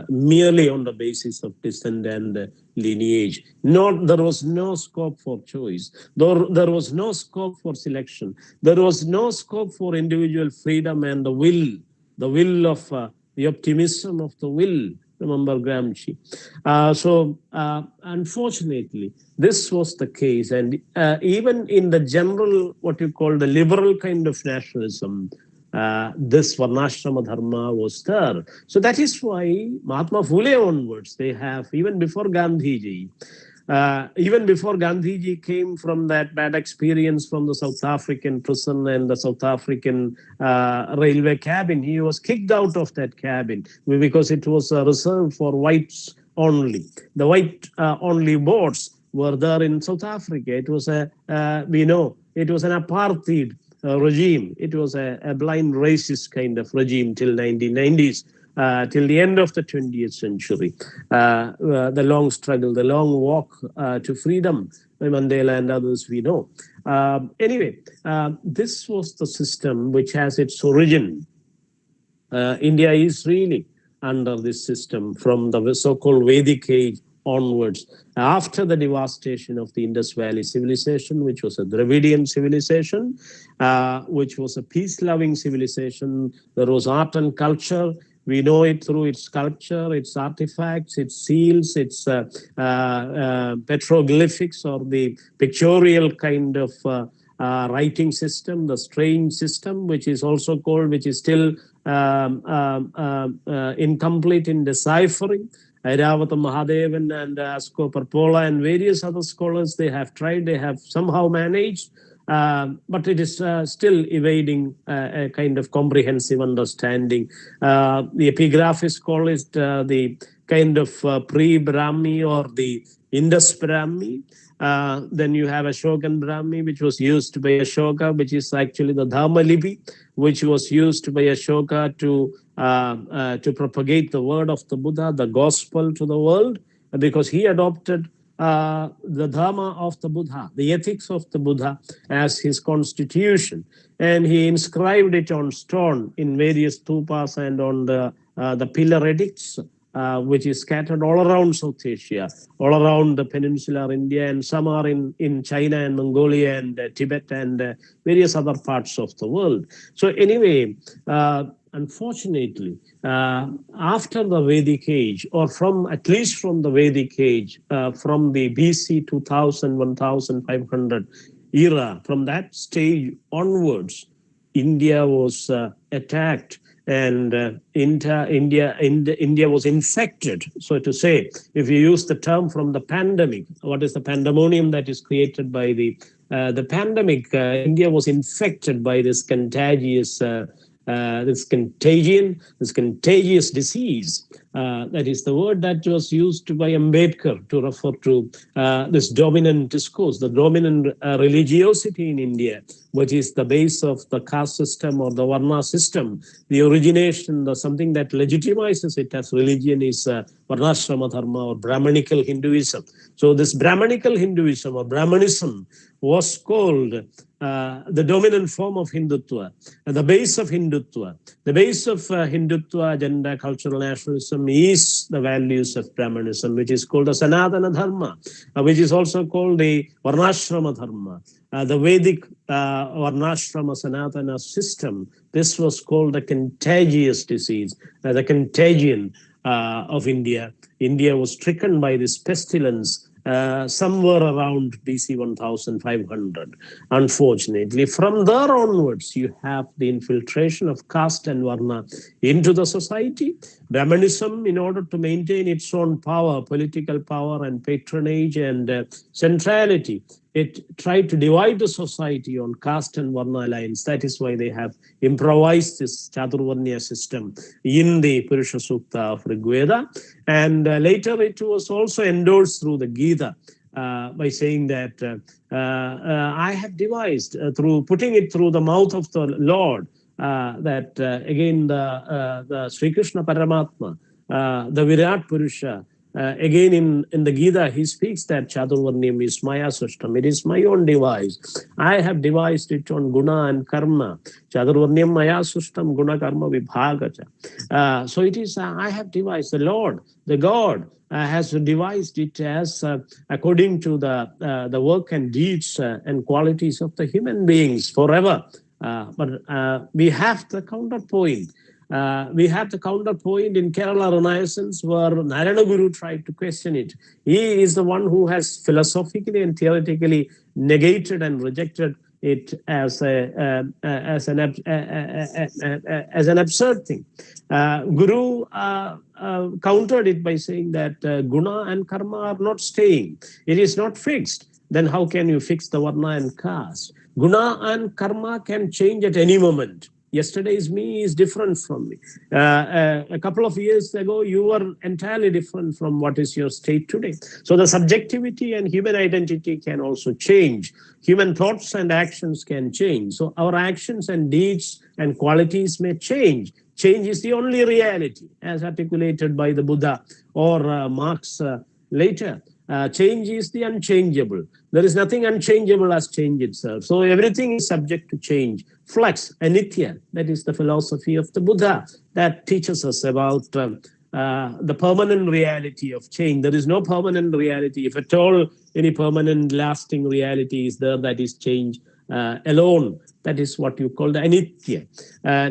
merely on the basis of descent and lineage. There was no scope for choice. There was no scope for selection. There was no scope for individual freedom and the will of the optimism of the will. Remember Gramsci. Unfortunately, this was the case. And even in the general, what you call the liberal kind of nationalism, this Varnashrama Dharma was there. So that is why Mahatma Phule onwards, they have, even before Gandhiji, came from that bad experience from the South African prison and the South African railway cabin. He was kicked out of that cabin because it was reserved for whites only. The white only boards were there in South Africa. It was we know, it was an apartheid regime. It was a blind racist kind of regime till 1990s. Till the end of the 20th century. The long struggle, the long walk to freedom, Mandela and others we know. Anyway, this was the system which has its origin. India is really under this system from the so-called Vedic age onwards, after the devastation of the Indus Valley civilization, which was a Dravidian civilization, which was a peace-loving civilization. There was art and culture. We know it through its sculpture, its artifacts, its seals, its petroglyphics, or the pictorial kind of writing system, the strange system, which is also called, which is still incomplete in deciphering. Airavata Mahadevan and Asko Parpola and various other scholars, they have tried, they have somehow managed, but it is still evading a kind of comprehensive understanding. The epigraphists call it the kind of pre-Brahmi or the Indus Brahmi. Then you have Ashokan Brahmi, which was used by Ashoka, which is actually the Dharma Lipi, which was used by Ashoka to propagate the word of the Buddha, the gospel to the world, because he adopted the Dharma of the Buddha, the ethics of the Buddha as his constitution. And he inscribed it on stone in various stupas and on the pillar edicts, which is scattered all around South Asia, all around the peninsular India, and some are in China and Mongolia and Tibet and various other parts of the world. So anyway, unfortunately, after the Vedic age, or at least from the Vedic age, from the BC 2000, 1500 era, from that stage onwards, India was attacked, and India was infected, so to say. If you use the term from the pandemic, what is the pandemonium that is created by the pandemic? India was infected by this contagious contagious disease. That is the word that was used by Ambedkar to refer to this dominant discourse, the dominant religiosity in India, which is the base of the caste system or the Varna system. The origination, something that legitimizes it as religion, is Varnashrama Dharma or Brahmanical Hinduism. So this Brahmanical Hinduism or Brahmanism was called the dominant form of Hindutva, the base of Hindutva. The base of Hindutva agenda, cultural nationalism, is the values of Brahmanism, which is called the Sanatana Dharma, which is also called the Varnashrama Dharma. The Vedic Varnashrama Sanatana system, this was called the contagious disease, the contagion of India. India was stricken by this pestilence somewhere around BC 1500. Unfortunately, from there onwards, you have the infiltration of caste and varna into the society. Brahmanism, in order to maintain its own power, political power and patronage and centrality, it tried to divide the society on caste and varna lines. That is why they have improvised this Chaturvarnya system in the Purusha Sukta of Rigveda. And later it was also endorsed through the Gita by saying that I have devised, through putting it through the mouth of the Lord, that again the Sri Krishna Paramatma, the Virat Purusha, again in the Gita, he speaks that Chaturvarnyam is Maya Sustam. It is my own device. I have devised it on Guna and Karma. Chaturvarnyam Maya Sustam Guna Karma Vibhagacha. So it is, I have devised, the Lord, the God, has devised it as according to the work and deeds and qualities of the human beings forever. But we have the counterpoint. We have the counterpoint in Kerala Renaissance where Narayana Guru tried to question it. He is the one who has philosophically and theoretically negated and rejected it as an absurd thing. Guru countered it by saying that guna and karma are not staying. It is not fixed. Then how can you fix the varna and caste? Guna and karma can change at any moment. Yesterday's me is different from me. A couple of years ago, you were entirely different from what is your state today. So the subjectivity and human identity can also change. Human thoughts and actions can change. So our actions and deeds and qualities may change. Change is the only reality, as articulated by the Buddha or Marx later. Change is the unchangeable. There is nothing unchangeable as change itself. So everything is subject to change. Flux, anitya, that is the philosophy of the Buddha that teaches us about the permanent reality of change. There is no permanent reality. If at all any permanent lasting reality is there, that is change alone. That is what you call the anitya.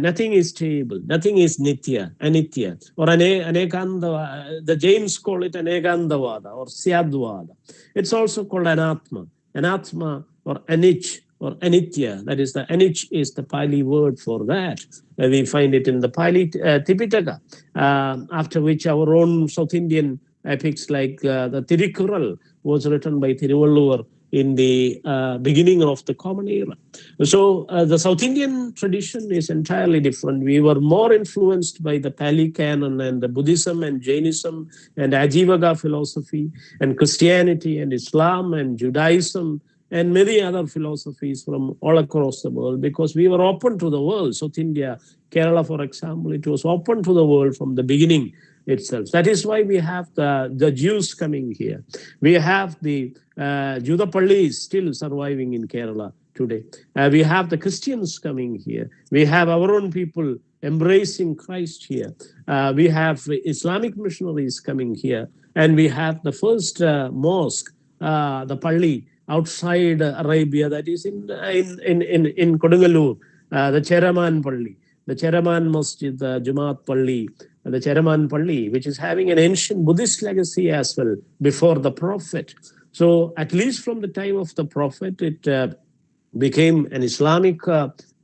Nothing is stable. Nothing is nitya, anitya. Or anekandavada. The Jains call it anekandavada or syadvada. It's also called anatma. Anatma or anich or anitya. That is, the anich is the Pali word for that. We find it in the Pali Tipitaka, after which our own South Indian epics like the Tirukkural was written by Thiruvalluvar in the beginning of the Common Era. So the South Indian tradition is entirely different. We were more influenced by the Pali canon and the Buddhism and Jainism and Ajivaka philosophy and Christianity and Islam and Judaism and many other philosophies from all across the world, because we were open to the world. South India, Kerala, for example, it was open to the world from the beginning itself. That is why we have the Jews coming here. We have the Judapallis still surviving in Kerala today. We have the Christians coming here. We have our own people embracing Christ here. We have Islamic missionaries coming here. And we have the first mosque, the Palli, outside Arabia, that is in Kodungalur, the Cheraman Palli, the Cheraman Masjid, the Jumaat Palli, the Cheraman Palli, which is having an ancient Buddhist legacy as well before the Prophet. So at least from the time of the Prophet, it became an Islamic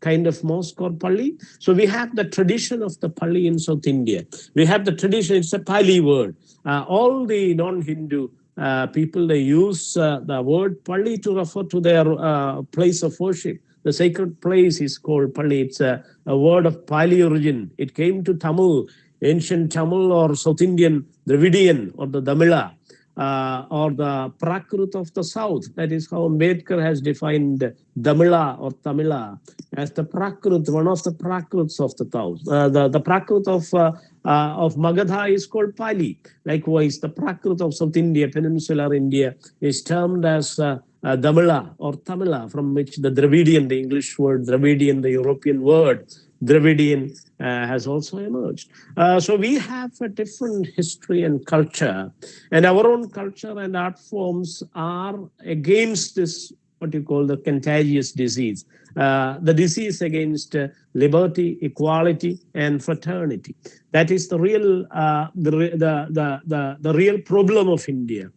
kind of mosque or Palli. So we have the tradition of the Palli in South India. We have the tradition, it's a Pali word. All the non-Hindu people, they use the word Palli to refer to their place of worship. The sacred place is called Palli. It's a word of Pali origin. It came to Tamil, ancient Tamil or South Indian, Dravidian or the Damila, or the Prakrut of the South. That is how Ambedkar has defined Damila or Tamila as the Prakrut, one of the Prakruts of the South. The Prakrut of Magadha is called Pali. Likewise, the Prakrut of South India, peninsular India, is termed as Damila or Tamila, from which the Dravidian, the English word Dravidian, the European word Dravidian has also emerged. So we have a different history and culture, and our own culture and art forms are against this what you call the contagious disease, the disease against liberty, equality, and fraternity. That is the real the real problem of India,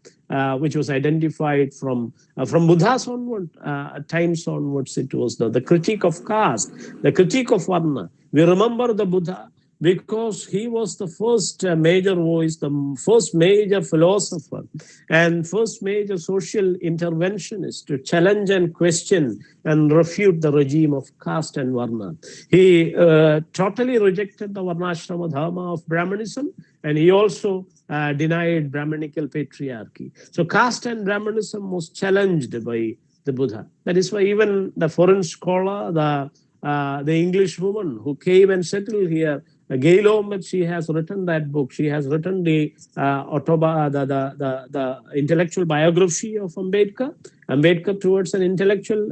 which was identified from Buddha's onward times onwards. It was the critique of caste, the critique of Varna. We remember the Buddha because he was the first major voice, the first major philosopher, and first major social interventionist to challenge and question and refute the regime of caste and Varna. He totally rejected the Varnashrama Dharma of Brahmanism, and he also denied Brahmanical patriarchy. So caste and Brahmanism was challenged by the Buddha. That is why even the foreign scholar, the English woman who came and settled here, Gail Omet, she has written that book. She has written the intellectual biography of Ambedkar towards an intellectual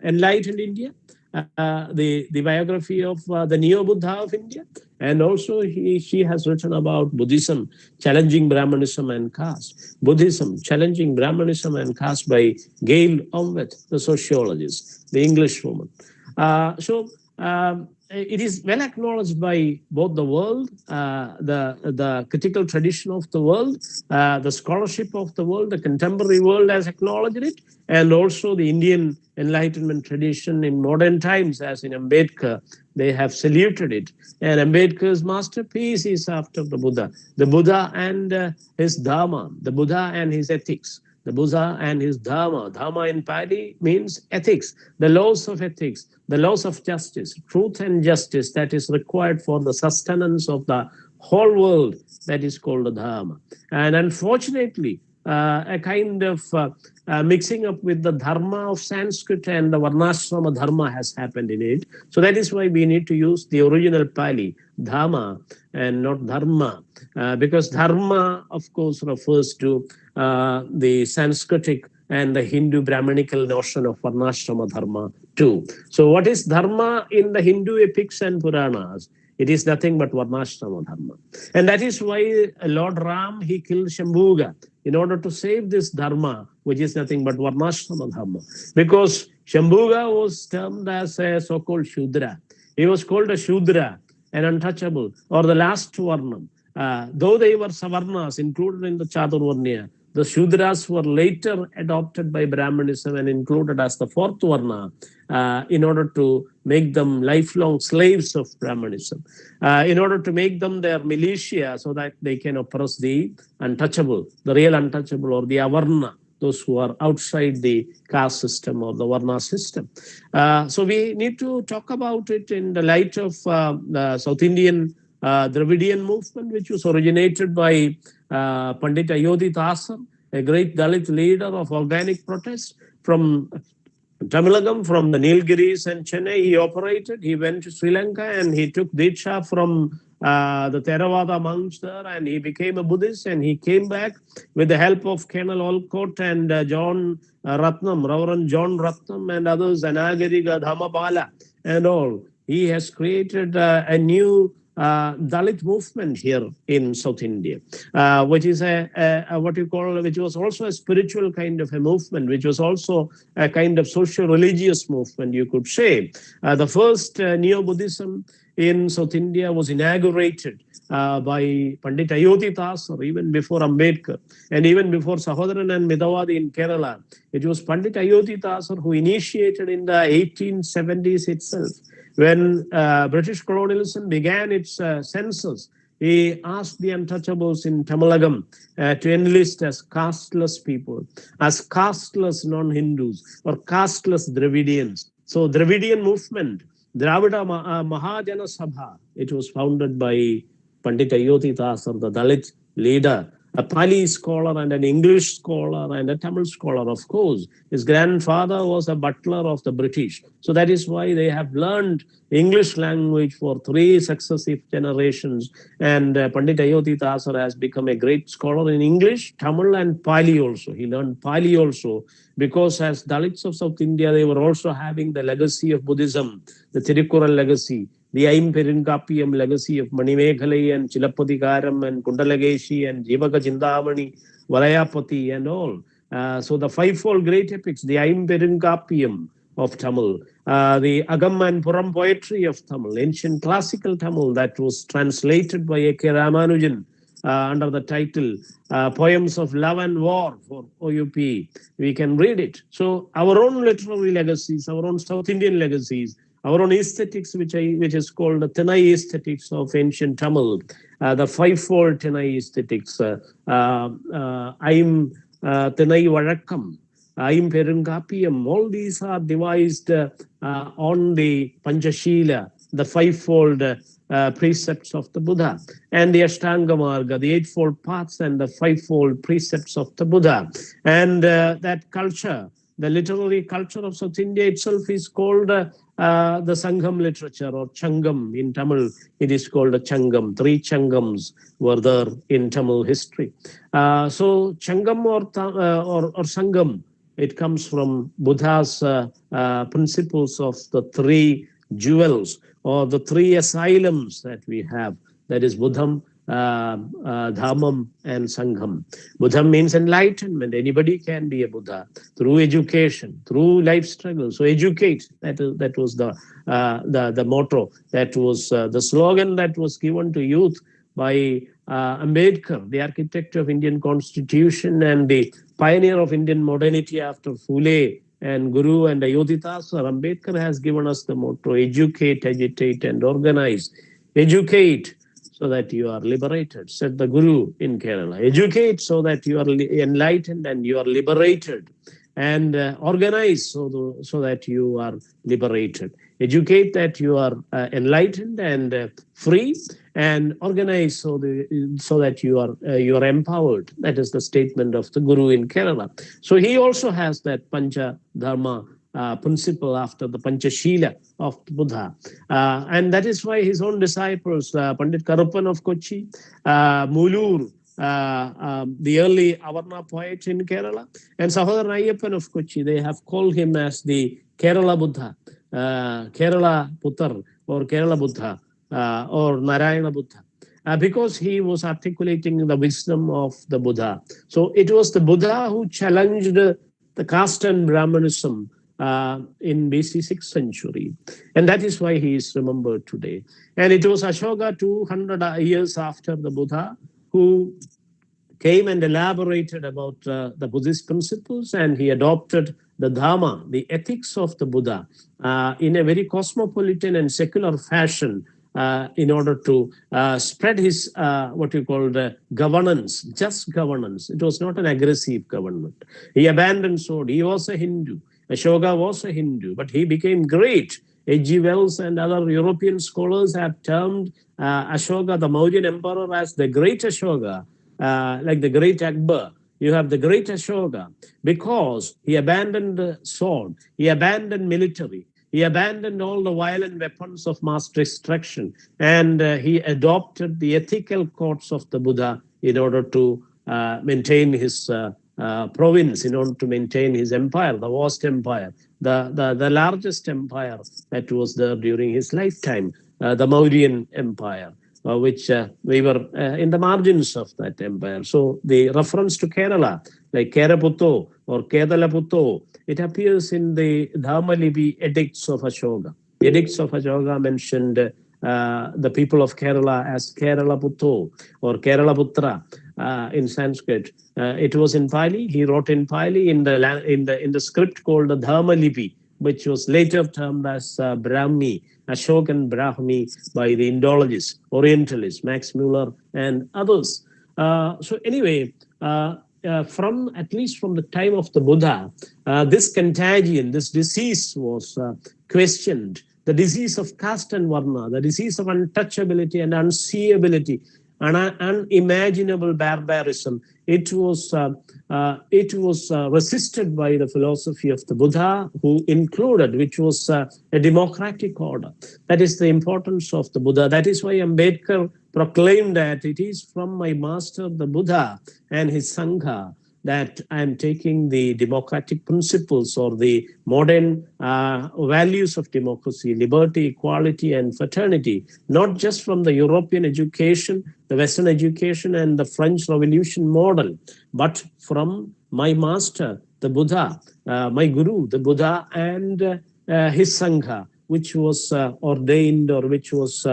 enlightened India, the biography of the Neo-Buddha of India. And also she has written about Buddhism, challenging Brahmanism and caste. Buddhism, challenging Brahmanism and caste by Gail Omet, the sociologist, the English woman. It is well acknowledged by both the world, the critical tradition of the world, the scholarship of the world, the contemporary world has acknowledged it, and also the Indian Enlightenment tradition in modern times, as in Ambedkar, they have saluted it. And Ambedkar's masterpiece is after the Buddha and his Dharma, the Buddha and his ethics. The Buddha and his Dharma. Dharma in Pali means ethics, the laws of ethics, the laws of justice, truth and justice that is required for the sustenance of the whole world. That is called the Dharma. And unfortunately, a kind of mixing up with the Dharma of Sanskrit and the Varnashrama Dharma has happened in it. So that is why we need to use the original Pali, Dharma, and not Dharma, because Dharma, of course, refers to the Sanskritic and the Hindu Brahmanical notion of Varnashrama Dharma too. So what is Dharma in the Hindu epics and Puranas? It is nothing but Varnashrama Dharma. And that is why Lord Ram, he killed Shambhuga in order to save this Dharma, which is nothing but Varnashrama Dharma. Because Shambhuga was termed as a so-called Shudra. He was called a Shudra, an untouchable, or the last Varnam. Though they were Savarnas included in the Chaturvarnya, the Shudras were later adopted by Brahmanism and included as the fourth Varna in order to make them lifelong slaves of Brahmanism, in order to make them their militia so that they can oppress the untouchable, the real untouchable, or the Avarna, those who are outside the caste system or the Varna system. So we need to talk about it in the light of the South Indian Dravidian movement, which was originated by Pandit Ayodhi Dasar, a great Dalit leader of organic protest from Tamilagam, from the Nilgiris and Chennai. He operated. He went to Sri Lanka and he took Diksha from the Theravada monks there, and he became a Buddhist, and he came back with the help of Colonel Olcott and John Ratnam, Reverend John Ratnam and others, Anagariga Dhamabala and all. He has created a new Dalit movement here in South India, which is which was also a spiritual kind of a movement, which was also a kind of social religious movement, you could say. The first Neo-Buddhism in South India was inaugurated by Pandit Ayodhi Dasar, even before Ambedkar, and even before Sahodaran and Midawadi in Kerala. It was Pandit Ayodhi Dasar who initiated in the 1870s itself. When British colonialism began its census, he asked the untouchables in Tamilagam to enlist as casteless people, as casteless non-Hindus or casteless Dravidians. So Dravidian movement, Dravida Mahajana Sabha, it was founded by Pandit Ayodhi Dasar, the Dalit leader, a Pali scholar and an English scholar and a Tamil scholar, of course. His grandfather was a butler of the British. So that is why they have learned English language for 3 successive generations. And Pandit Ayodhi Dasar has become a great scholar in English, Tamil and Pali also. He learned Pali also because as Dalits of South India, they were also having the legacy of Buddhism, the Tirukural legacy, the Aimperinkappiyam legacy of Manimekhalai and Chilappatikaram and Kundalageshi and Jivaka Chindamani, Valayapati and all. So the fivefold great epics, the Aimperunkappiyam of Tamil, the Agam and Puram poetry of Tamil, ancient classical Tamil that was translated by A.K. Ramanujan under the title Poems of Love and War for OUP. We can read it. So our own literary legacies, our own South Indian legacies, our own aesthetics, which is called the Tenai aesthetics of ancient Tamil, the fivefold Tenai aesthetics, I'm Tenai Vazhakkam, I'm Perunkappiyam, all these are devised on the Panchashila, the fivefold precepts of the Buddha, and the Ashtanga Marga, the eightfold paths and the fivefold precepts of the Buddha. And that culture, the literary culture of South India itself is called the Sangham literature, or Changam in Tamil. It is called a Changam. 3 Changams were there in Tamil history. So Changam or Sangam, it comes from Buddha's principles of the 3 jewels, or the 3 asylums that we have. That is Buddham, Dhamam, and Sangham. Buddham means enlightenment. Anybody can be a Buddha through education, through life struggle. So educate. That was the motto. That was the slogan that was given to youth by Ambedkar, the architect of Indian Constitution and the pioneer of Indian modernity after Phule and Guru and Ayodhya. Ambedkar has given us the motto: educate, agitate, and organize. Educate so that you are liberated, said the Guru in Kerala. Educate so that you are enlightened and you are liberated. And organize so that you are liberated. Educate that you are enlightened and free, and organize so that you are empowered. That is the statement of the Guru in Kerala. So he also has that Pancha Dharma principle after the Panchashila of Buddha. And that is why his own disciples, Pandit Karuppan of Kochi, Mulur, the early Avarna poet in Kerala, and Sahodar Ayyappan of Kochi, they have called him as the Kerala Buddha, Kerala Puttar, or Kerala Buddha, or Narayana Buddha. Because he was articulating the wisdom of the Buddha. So it was the Buddha who challenged the caste and Brahmanism in BC 6th century. And that is why he is remembered today. And it was Ashoka 200 years after the Buddha who came and elaborated about the Buddhist principles, and he adopted the Dhamma, the ethics of the Buddha, in a very cosmopolitan and secular fashion, in order to spread his what you call governance, just governance. It was not an aggressive government. He abandoned sword. He was a Hindu. Ashoka was a Hindu, but he became great. H.G. Wells and other European scholars have termed Ashoka, the Mauryan emperor, as the great Ashoka, like the great Akbar. You have the great Ashoka because he abandoned the sword, he abandoned military, he abandoned all the violent weapons of mass destruction, and he adopted the ethical codes of the Buddha in order to maintain his province, in order to maintain his empire, the vast empire, the largest empire that was there during his lifetime, the Mauryan Empire, which we were in the margins of that empire. So the reference to Kerala, like Keraputto or Kedalaputto, it appears in the Dhamalipi edicts of Ashoka. The edicts of Ashoka mentioned the people of Kerala as Keralaputto or Keralaputra in Sanskrit. It was in Pali. He wrote in Pali in the script called the Dhamalipi, which was later termed as Brahmi, Ashokan Brahmi, by the Indologists, Orientalists, Max Muller and others. So anyway, at least from the time of the Buddha, this contagion, this disease was questioned. The disease of caste and varna, the disease of untouchability and unseeability, and unimaginable barbarism. It was resisted by the philosophy of the Buddha, who included, which was a democratic order. That is the importance of the Buddha. That is why Ambedkar proclaimed that it is from my master, the Buddha, and his Sangha, that I am taking the democratic principles or the modern values of democracy, liberty, equality, and fraternity, not just from the European education, the Western education, and the French Revolution model, but from my master, the Buddha, my guru, the Buddha, and his Sangha, which was ordained or which was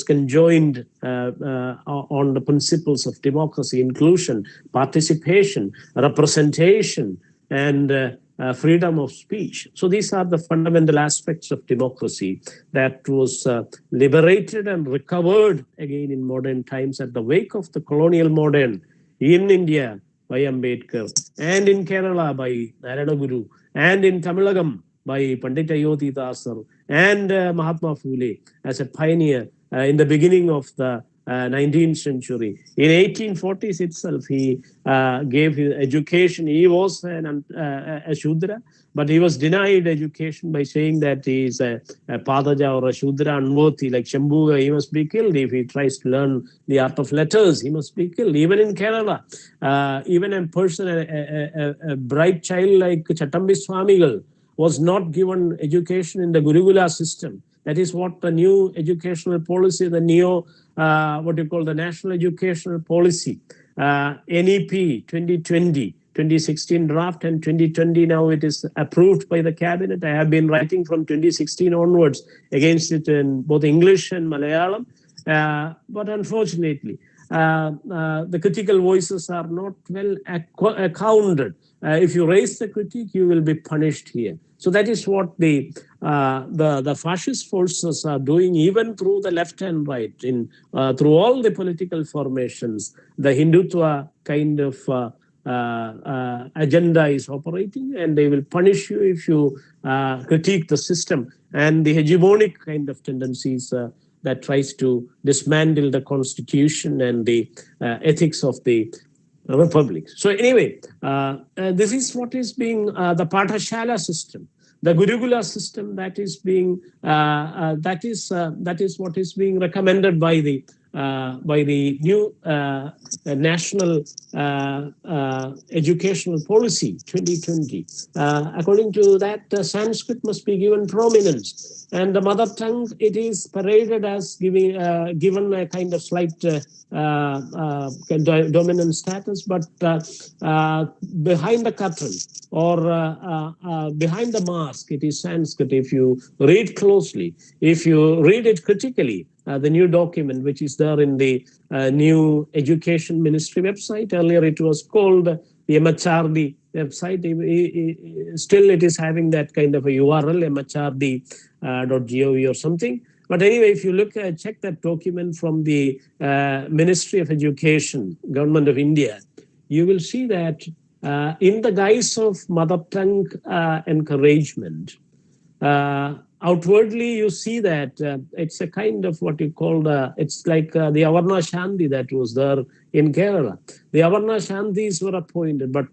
conjoined on the principles of democracy, inclusion, participation, representation, and freedom of speech. So these are the fundamental aspects of democracy that was liberated and recovered again in modern times at the wake of the colonial modern in India by Ambedkar, and in Kerala by Narayana Guru, and in Tamilagam by Pandit Ayodhi Dasar, and Mahatma Phule as a pioneer in the beginning of the 19th century. In 1840s itself, he gave his education. He was a Shudra, but he was denied education by saying that he is a Padaja or a Shudra unworthy, like Shambhuga. He must be killed if he tries to learn the art of letters. He must be killed. Even in Kerala, even a person, a bright child like Chattambi Swamigal was not given education in the Gurukula system. That is what the new educational policy, the what you call the National Educational Policy, NEP 2020, 2016 draft, and 2020 now it is approved by the cabinet. I have been writing from 2016 onwards against it in both English and Malayalam. But unfortunately, the critical voices are not well accounted. If you raise the critique, you will be punished here. So that is what the fascist forces are doing, even through the left and right, through all the political formations. The Hindutva kind of agenda is operating, and they will punish you if you critique the system. And the hegemonic kind of tendencies that tries to dismantle the constitution and the ethics of the republic. So anyway, this is what is being the Pathashala system, the Gurukula system that is being that is what is being recommended by the new national educational policy 2020. According to that, Sanskrit must be given prominence, and the mother tongue, it is paraded as given a kind of slight dominant status, but behind the curtain or behind the mask, it is Sanskrit. If you read closely, if you read it critically, the new document, which is there in the new Education Ministry website. Earlier it was called the MHRD website. Still it is having that kind of a URL, mhrd.gov or something. But anyway, if you check that document from the Ministry of Education, Government of India, you will see that in the guise of mother tongue encouragement, outwardly, you see that it's a kind of what you call it's like the Avarna Shanti that was there in Kerala. The Avarna Shantis were appointed, but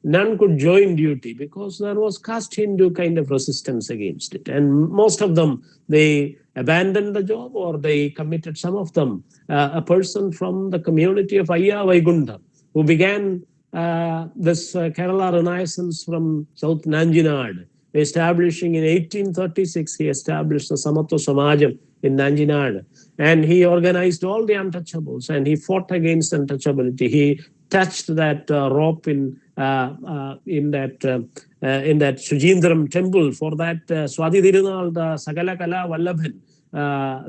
none could join duty because there was caste Hindu kind of resistance against it. And most of them, they abandoned the job, or they committed, some of them, a person from the community of Ayya Vaikuntham, who began this Kerala Renaissance from South Nanjinad. Establishing in 1836, he established the Samatva Samajam in Nanjinad, and he organized all the untouchables, and he fought against untouchability. He touched that rope in that Sujindram temple for that Swati Thirunal, the Sagala Kala Vallabhan,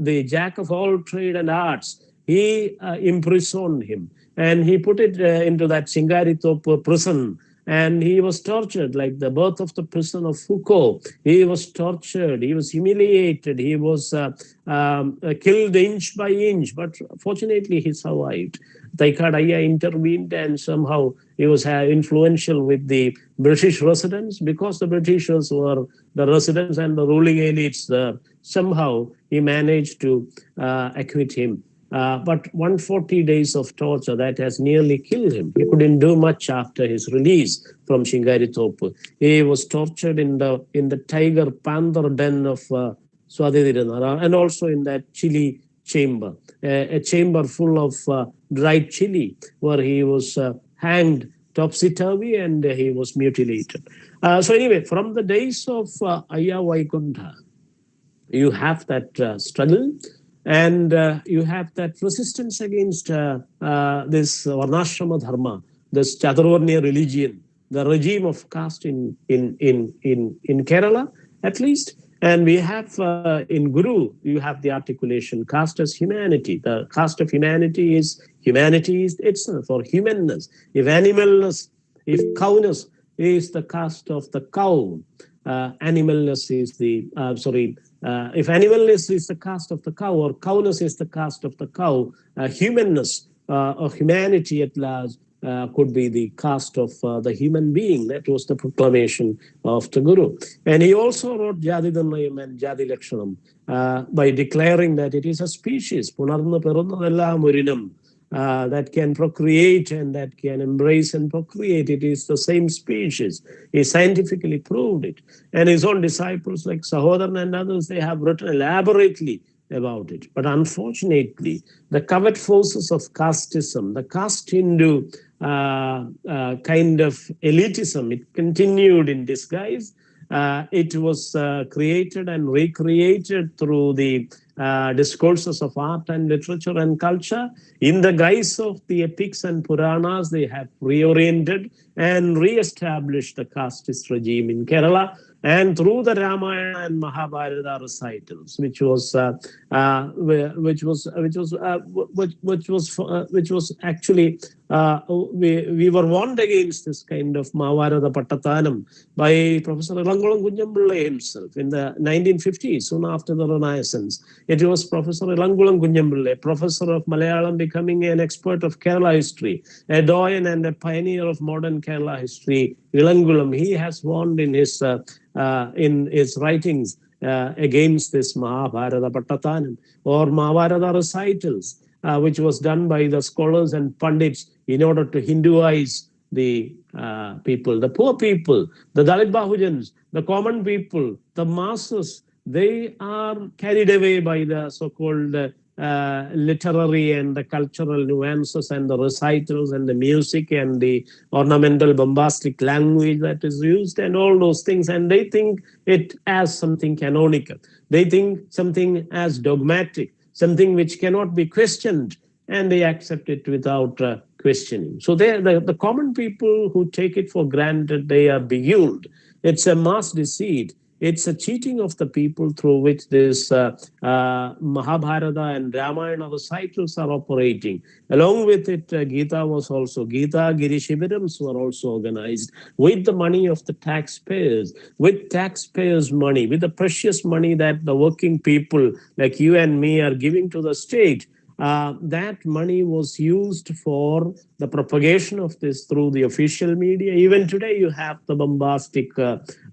the jack of all trade and arts. He imprisoned him, and he put it into that Singaritop prison. And he was tortured, like the birth of the prison of Foucault. He was tortured, he was humiliated, he was killed inch by inch, but fortunately he survived. Taikadaya intervened, and somehow he was influential with the British residents, because the Britishers were the residents and the ruling elites there. Somehow he managed to acquit him. But 140 days of torture, that has nearly killed him. He couldn't do much after his release from Shingarithopu. He was tortured in the tiger panther den of Swati Thirunal, and also in that chili chamber, a chamber full of dried chili, where he was hanged topsy-turvy and he was mutilated. So anyway, from the days of Ayya Vaikuntha, you have that struggle. And you have that resistance against this Varnashrama Dharma, this Chaturvarnya religion, the regime of caste in Kerala, at least. And we have in Guru, you have the articulation, caste as humanity. The caste of humanity is itself, or humanness. If animalness, if cowness is the caste of the cow, animalness is if animalness is the caste of the cow, or cowness is the caste of the cow, humanness or humanity at large could be the caste of the human being. That was the proclamation of the Guru. And he also wrote Jadi Dhanayam and Jadi Lakshanam by declaring that it is a species, Punarna Perunnadellam Urinam, that can procreate and that can embrace and procreate. It is the same species. He scientifically proved it. And his own disciples like Sahodaran and others, they have written elaborately about it. But unfortunately, the covert forces of casteism, the caste Hindu kind of elitism, it continued in disguise. It was created and recreated through the discourses of art and literature and culture. In the guise of the epics and Puranas, they have reoriented and re-established the casteist regime in Kerala. And through the Ramayana and Mahabharata recitals, which was actually we were warned against this kind of Mahabharata Pattatanam by Professor Ilangulam Kunjambulle himself in the 1950s, soon after the Renaissance. It was Professor Ilangulam Kunjambulle, professor of Malayalam, becoming an expert of Kerala history, a doyen and a pioneer of modern Kerala history. Ilangulam, he has warned in his writings against this Mahabharata Pattatanam or Mahabharata recitals, which was done by the scholars and pandits in order to Hinduize the people, the poor people, the Dalit Bahujans, the common people, the masses. They are carried away by the so-called literary and the cultural nuances and the recitals and the music and the ornamental bombastic language that is used and all those things, and they think it as something canonical. They think something as dogmatic, something which cannot be questioned, and they accept it without questioning. So the common people who take it for granted, they are beguiled. It's a mass deceit. It's a cheating of the people through which this Mahabharata and Ramayana recitals are operating. Along with it, Gita Giri Shibirams were also organized with the money of the taxpayers, with taxpayers' money, with the precious money that the working people like you and me are giving to the state. That money was used for the propagation of this through the official media. Even today, you have the bombastic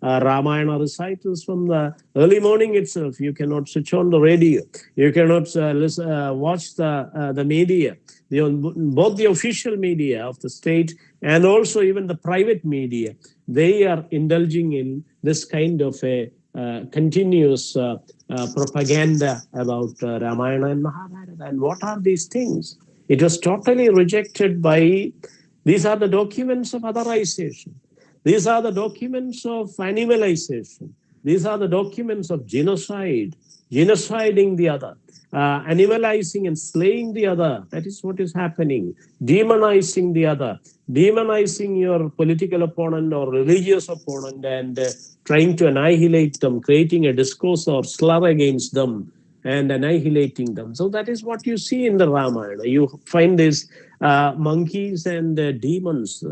Ramayana recitals from the early morning itself. You cannot switch on the radio. You cannot watch the media. Both the official media of the state and also even the private media, they are indulging in this kind of a continuous propaganda about Ramayana and Mahabharata. And what are these things? It was totally rejected by, these are the documents of otherization. These are the documents of animalization. These are the documents of genocide, genociding the other, animalizing and slaying the other. That is what is happening. Demonizing the other, demonizing your political opponent or religious opponent and trying to annihilate them, creating a discourse or slur against them and annihilating them. So that is what you see in the Ramayana. You find these monkeys and demons.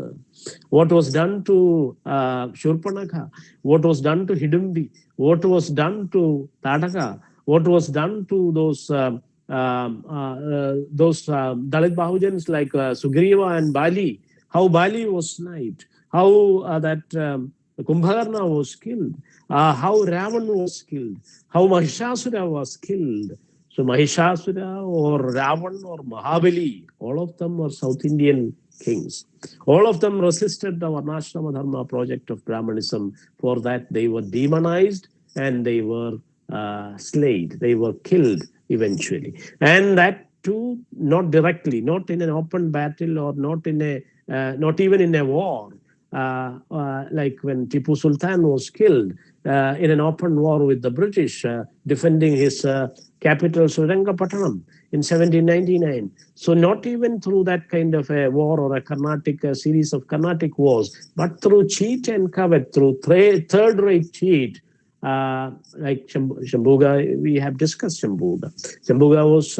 What was done to Shurpanakha, what was done to Hidimbi, what was done to Tadaka, what was done to those Dalit Bahujans like Sugriva and Bali, how Bali was sniped, how that Kumbhakarna was killed, how Ravan was killed, how Mahishasura was killed. So Mahishasura or Ravan or Mahabali, all of them were South Indian kings. All of them resisted the Varnashrama Dharma project of Brahmanism. For that, they were demonized and they were slayed. They were killed eventually. And that too, not directly, not in an open battle or not even in a war. like when Tipu Sultan was killed in an open war with the British, defending his capital Srirangapatnam in 1799. So not even through that kind of a war or a Carnatic a series of Carnatic wars, but through cheat and covet, through third-rate cheat, like Shambhuga, we have discussed Shambhuga. Shambhuga was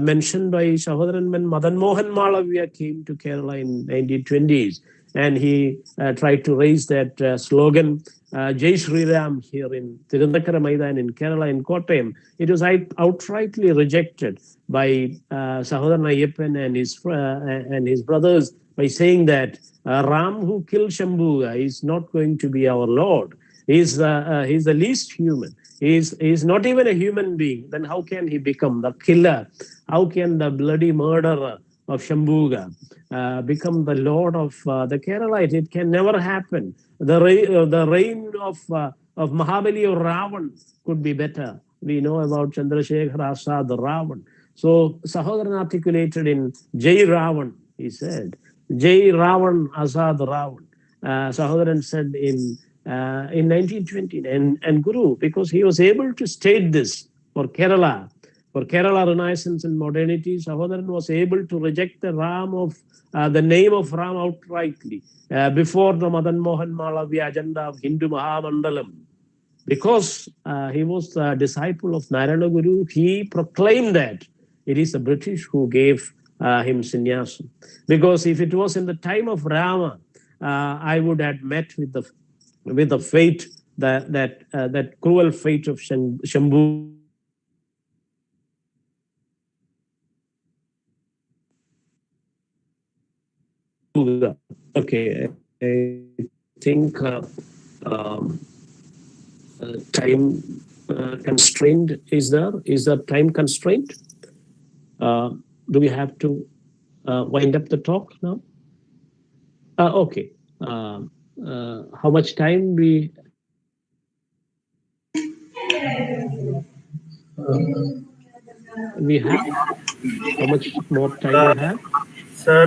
mentioned by Sahodharan when Madan Mohan Malavya came to Kerala in 1920s, and he tried to raise that slogan, Jai Shri Ram, here in Tirunakara Maidan in Kerala, in Kottayam. It was outrightly rejected by Sahodharan Ayyappan and his brothers by saying that Ram who killed Shambhuga is not going to be our Lord. He's the least human. He's not even a human being. Then how can he become the killer? How can the bloody murderer of Shambhuga become the lord of the Keralites? It can never happen. The reign of Mahabali or Ravan could be better. We know about Chandrasekhar Azad, the Ravan. So Sahodharan articulated in Jai Ravan, he said, Jai Ravan Azad Ravan. Sahodharan said in 1920, and Guru, because he was able to state this for Kerala Renaissance and modernity, Sahodharan was able to reject the the name of Ram outrightly before the Madan Mohan Malavya agenda of Hindu Mahamandalam. Because he was the disciple of Narayana Guru, he proclaimed that it is the British who gave him sannyasam. Because if it was in the time of Rama, I would have met with the fate, that cruel fate of Shambhu. Okay, I think time constraint is there. Is there time constraint? Do we have to wind up the talk now? Okay. How much time we have? How much more time we have? Sir,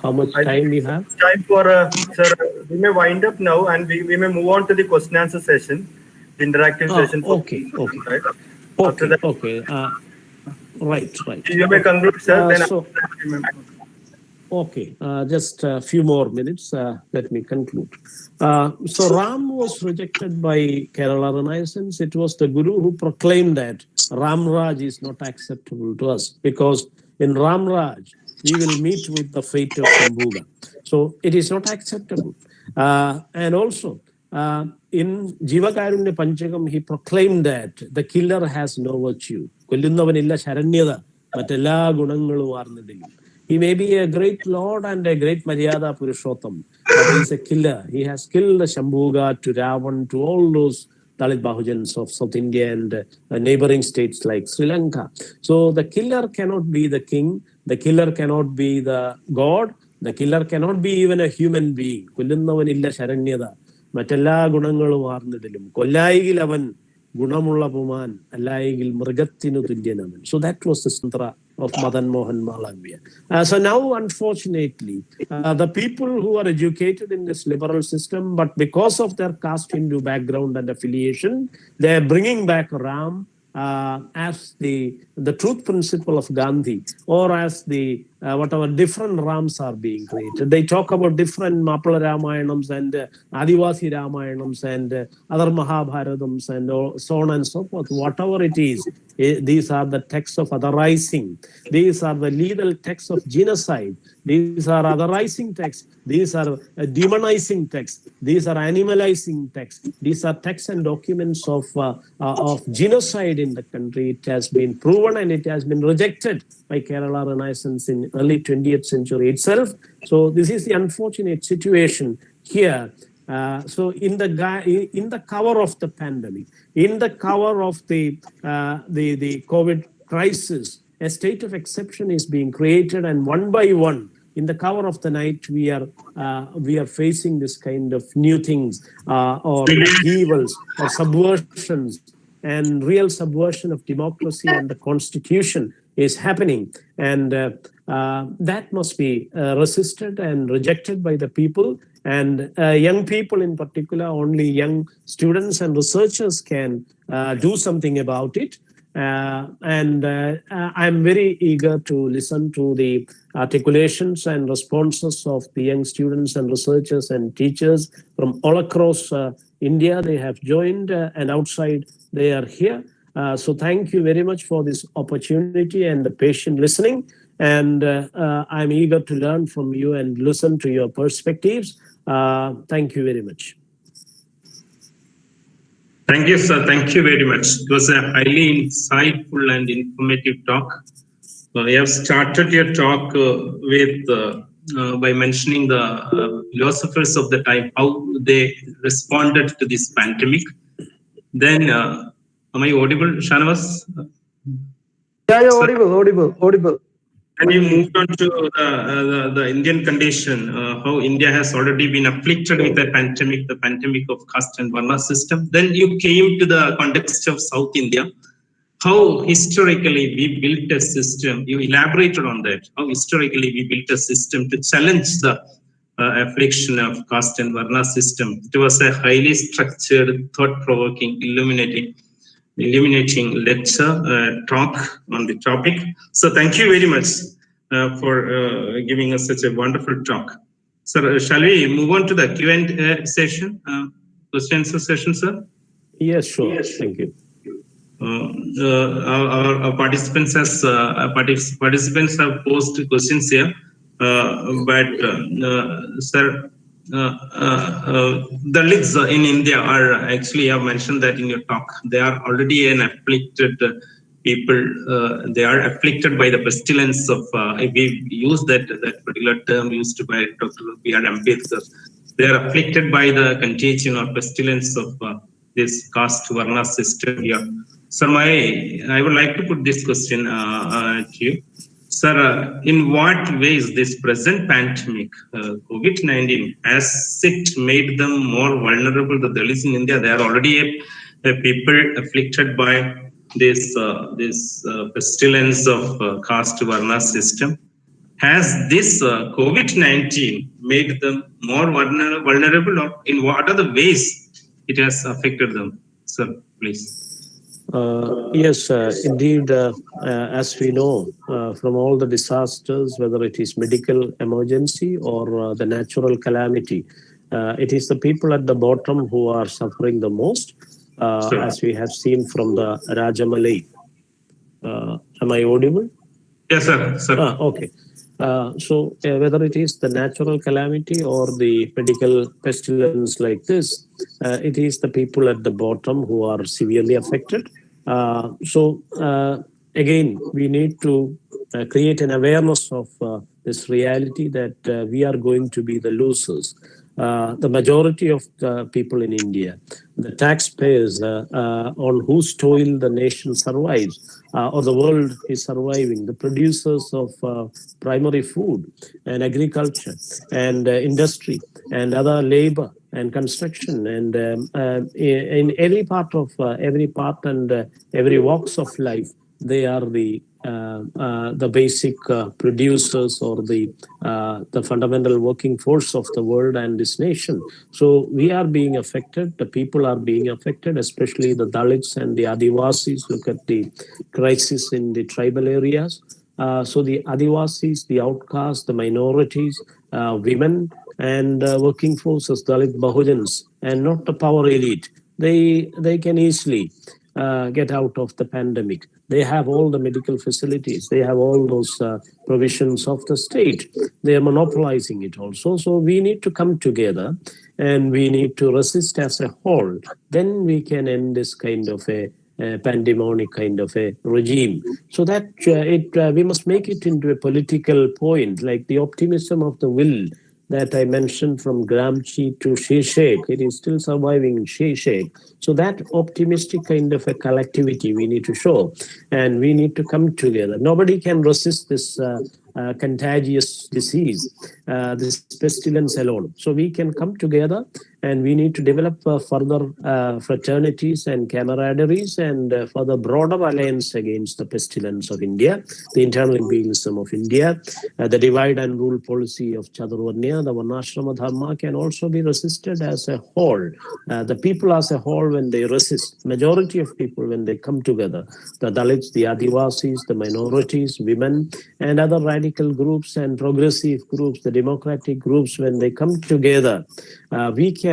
how much time we have? Time for, sir, we may wind up now and we may move on to the question answer session, the interactive session. Okay. Right? Okay. Right. You may conclude, sir. Okay, just a few more minutes. Let me conclude. So Ram was rejected by Kerala Renaissance. It was the Guru who proclaimed that Ram Raj is not acceptable to us, because in Ram Raj, we will meet with the fate of Shambhuga. So it is not acceptable. And also, in Jivakarunya Panchakam, he proclaimed that the killer has no virtue. Kollunavanilla Sharanyada, matella gunangalu varnadillu. He may be a great lord and a great Maryada Purushottam, but he is a killer. He has killed Shambhuga to Ravan, to all those Dalit Bahujans of South India and neighboring states like Sri Lanka. So the killer cannot be the king. The killer cannot be the god. The killer cannot be even a human being. Kullunavanilla Sharanyada. Matella Gunangalu Varnadilum. Kollaigil avan Gunamulla Puman, Alaigil Murgattinu Tudyanaman. So that was the sutra of Madan Mohan Malavya. So now, unfortunately, the people who are educated in this liberal system, but because of their caste Hindu background and affiliation, they are bringing back Ram as the truth principle of Gandhi, or as the whatever different Rams are being created. They talk about different Mapala Ramayanams and Adivasi Ramayanams and other Mahabharatams and so on and so forth. Whatever it is, these are the texts of otherizing. These are the legal texts of genocide. These are otherizing texts. These are demonizing texts. These are animalizing texts. These are texts and documents of genocide in the country. It has been proven and it has been rejected by Kerala Renaissance in early 20th century itself. So this is the unfortunate situation here. So in the cover of the pandemic, in the cover of the COVID crisis, a state of exception is being created, and one by one, in the cover of the night, we are facing this kind of new things or evils or subversions, and real subversion of democracy and the constitution is happening, and that must be resisted and rejected by the people. And young people in particular, only young students and researchers can do something about it. I'm very eager to listen to the articulations and responses of the young students and researchers and teachers from all across India. They have joined, and outside they are here. So thank you very much for this opportunity and the patient listening. And I'm eager to learn from you and listen to your perspectives. Thank you very much. Thank you, sir. Thank you very much. It was a highly insightful and informative talk. You have started your talk by mentioning the philosophers of the time, how they responded to this pandemic. Then, am I audible, Shanavas? Yeah, audible. And you moved on to the Indian condition, how India has already been afflicted with the pandemic of caste and varna system. Then you came to the context of South India, how historically we built a system. You elaborated on that, how historically we built a system to challenge the affliction of caste and varna system. It was a highly structured, thought-provoking, illuminating lecture talk on the topic. So thank you very much for giving us such a wonderful talk. Sir, shall we move on to the Q&A session, question answer session, sir? Yes, sure. Yes. Thank you. Our participants have posed questions here, but sir, Dalits in India are actually, you have mentioned that in your talk, they are already an afflicted people. They are afflicted by the pestilence of, we use that particular term used by Dr. B.R. Ambedkar. They are afflicted by the contagion or pestilence of this caste varna system here. Sir, I would like to put this question to you. Sir, in what ways this present pandemic, COVID-19, has it made them more vulnerable? The Dalits in India, they are already a people afflicted by this pestilence of caste varna system. Has this COVID-19 made them more vulnerable, or in what are the ways it has affected them? Sir, please. Yes, indeed, as we know from all the disasters, whether it is medical emergency or the natural calamity, it is the people at the bottom who are suffering the most, as we have seen from the Rajamalai. Am I audible? Yes, sir. Okay. So whether it is the natural calamity or the medical pestilence like this, it is the people at the bottom who are severely affected. So again, we need to create an awareness of this reality that we are going to be the losers. The majority of the people in India, the taxpayers on whose toil the nation survives, or the world is surviving, the producers of primary food and agriculture and industry and other labor and construction and in every part and every walks of life, they are the basic producers or the fundamental working force of the world and this nation. So we are being affected. The people are being affected, especially the Dalits and the Adivasis. Look at the crisis in the tribal areas. So the Adivasis, the outcasts, the minorities, women, and working forces, Dalit Bahujans, and not the power elite. They can easily get out of the pandemic. They have all the medical facilities. They have all those provisions of the state. They are monopolizing it also. So we need to come together and we need to resist as a whole. Then we can end this kind of a pandemonic kind of a regime. So that we must make it into a political point, like the optimism of the will that I mentioned from Gramsci to Zizek. It is still surviving in Zizek. So that optimistic kind of a collectivity we need to show, and we need to come together. Nobody can resist this contagious disease, this pestilence alone. So we can come together And we need to develop further fraternities and camaraderies and further broader alliance against the pestilence of India, the internal imperialism of India, the divide and rule policy of Chaturvarnya, the Varnashrama Dharma can also be resisted as a whole. The people as a whole, when they resist, majority of people when they come together, the Dalits, the Adivasis, the minorities, women, and other radical groups and progressive groups, the democratic groups, when they come together, we can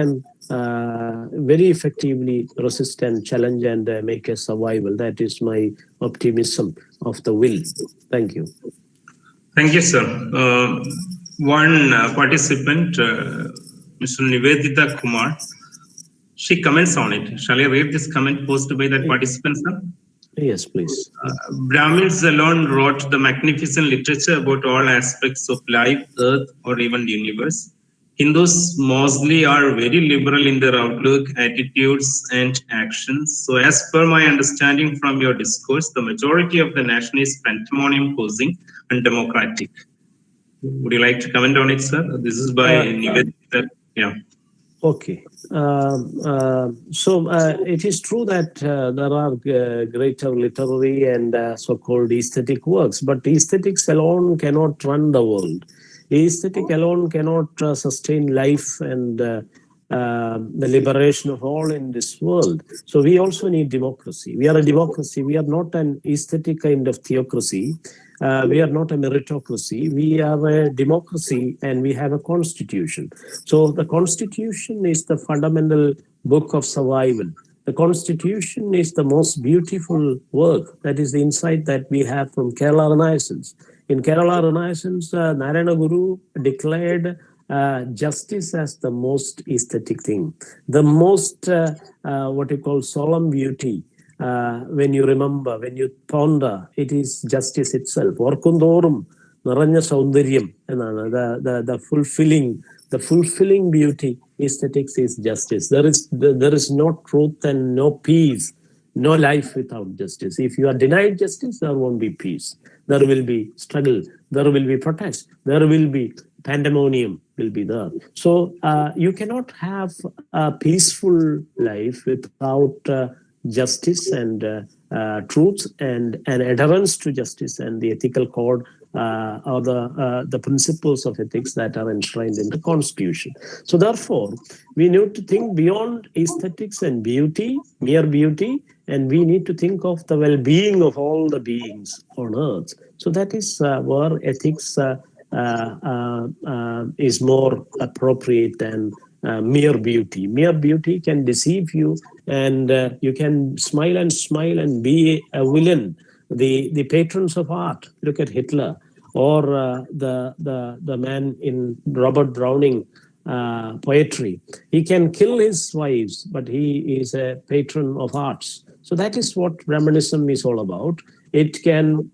very effectively resist and challenge and make a survival. That is my optimism of the will. Thank you. Thank you, sir. One participant, Mr. Nivedita Kumar, she comments on it. Shall I read this comment posted by that participant, sir? Yes, please. Brahmins alone wrote the magnificent literature about all aspects of life, earth, or even the universe. Hindus mostly are very liberal in their outlook, attitudes, and actions. So, as per my understanding from your discourse, the majority of the nation is pandemonium causing and democratic. Would you like to comment on it, sir? This is by Nivedita. Yeah. Okay. So it is true that there are greater literary and so-called aesthetic works, but aesthetics alone cannot run the world. Aesthetic alone cannot sustain life and the liberation of all in this world. So we also need democracy. We are a democracy. We are not an aesthetic kind of theocracy. We are not a meritocracy. We are a democracy and we have a constitution. So the constitution is the fundamental book of survival. The constitution is the most beautiful work. That is the insight that we have from Kerala Renaissance. In Kerala Renaissance, Narayana Guru declared justice as the most aesthetic thing, the most what you call solemn beauty. When you remember, when you ponder, it is justice itself. Orkundorum Naranja Saundaryam, the fulfilling beauty, aesthetics is justice. There is no truth and no peace, no life without justice. If you are denied justice, there won't be peace. There will be struggle. There will be protest. There will be pandemonium will be there. So you cannot have a peaceful life without justice and truth and an adherence to justice and the ethical code or the principles of ethics that are enshrined in the Constitution. So therefore, we need to think beyond aesthetics and beauty, mere beauty, and we need to think of the well-being of all the beings on earth. So that is where ethics is more appropriate than mere beauty. Mere beauty can deceive you, and you can smile and be a villain. The patrons of art, look at Hitler, or the man in Robert Browning poetry. He can kill his wives, but he is a patron of arts. So that is what Brahmanism is all about. It can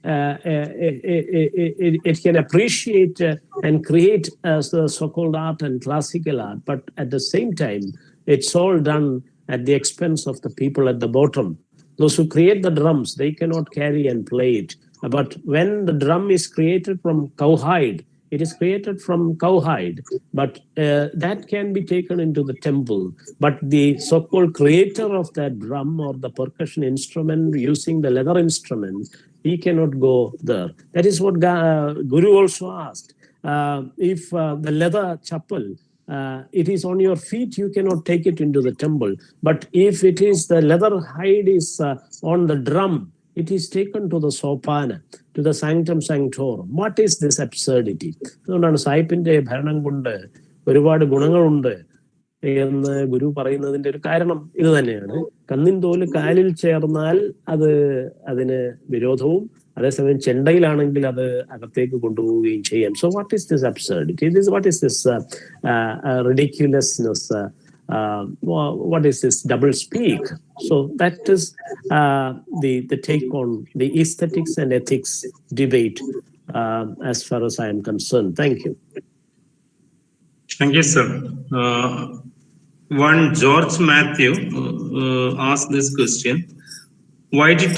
appreciate and create as the so-called art and classical art, but at the same time, it's all done at the expense of the people at the bottom. Those who create the drums, they cannot carry and play it. But when the drum is created from cowhide, it is created from cowhide, but that can be taken into the temple. But the so-called creator of that drum or the percussion instrument using the leather instrument, he cannot go there. That is what Guru also asked. If the leather chappal, it is on your feet, you cannot take it into the temple. But if it is the leather hide is on the drum, it is taken to the sopana, to the sanctum sanctorum. What is this absurdity? അതുകൊണ്ടാണ് സായിപ്പിന്റെ ഭരണം കൊണ്ട് ഒരുപാട് ഗുണങ്ങളുണ്ട് എന്ന് ഗുരു പറയുന്നതിന്റെ ഒരു കാരണം ഇത് തന്നെയാണ്. കന്നിൻ തോല് കാലിൽ ചേർന്നാൽ അതിന് വിരോധവും, അതേസമയം ചെണ്ടയിലാണെങ്കിൽ അത് അകത്തേക്ക് കൊണ്ടുപോവുകയും ചെയ്യാം. So what is this absurdity? What is this ridiculousness? What is this double speak? So that is the take on the aesthetics and ethics debate as far as I am concerned. Thank you. Thank you, sir. One George Matthew asked this question. Why did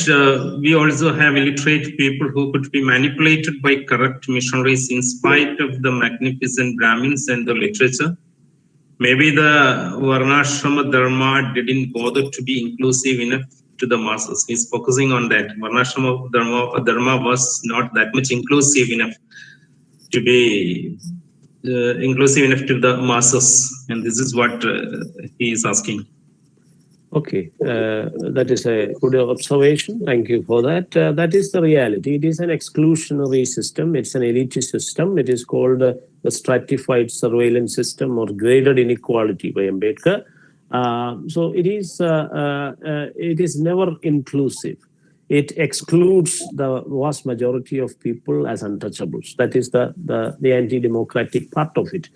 we also have illiterate people who could be manipulated by corrupt missionaries in spite of the magnificent Brahmins and the literature? Maybe the Varnashrama Dharma didn't bother to be inclusive enough to the masses. He's focusing on that. Varnashrama Dharma was not that much inclusive enough to be inclusive enough to the masses. And this is what he is asking. Okay, that is a good observation. Thank you for that. That is the reality. It is an exclusionary system. It's an elitist system. It is called the stratified surveillance system or graded inequality by Ambedkar. So it is never inclusive. It excludes the vast majority of people as untouchables. That is the anti-democratic part of it.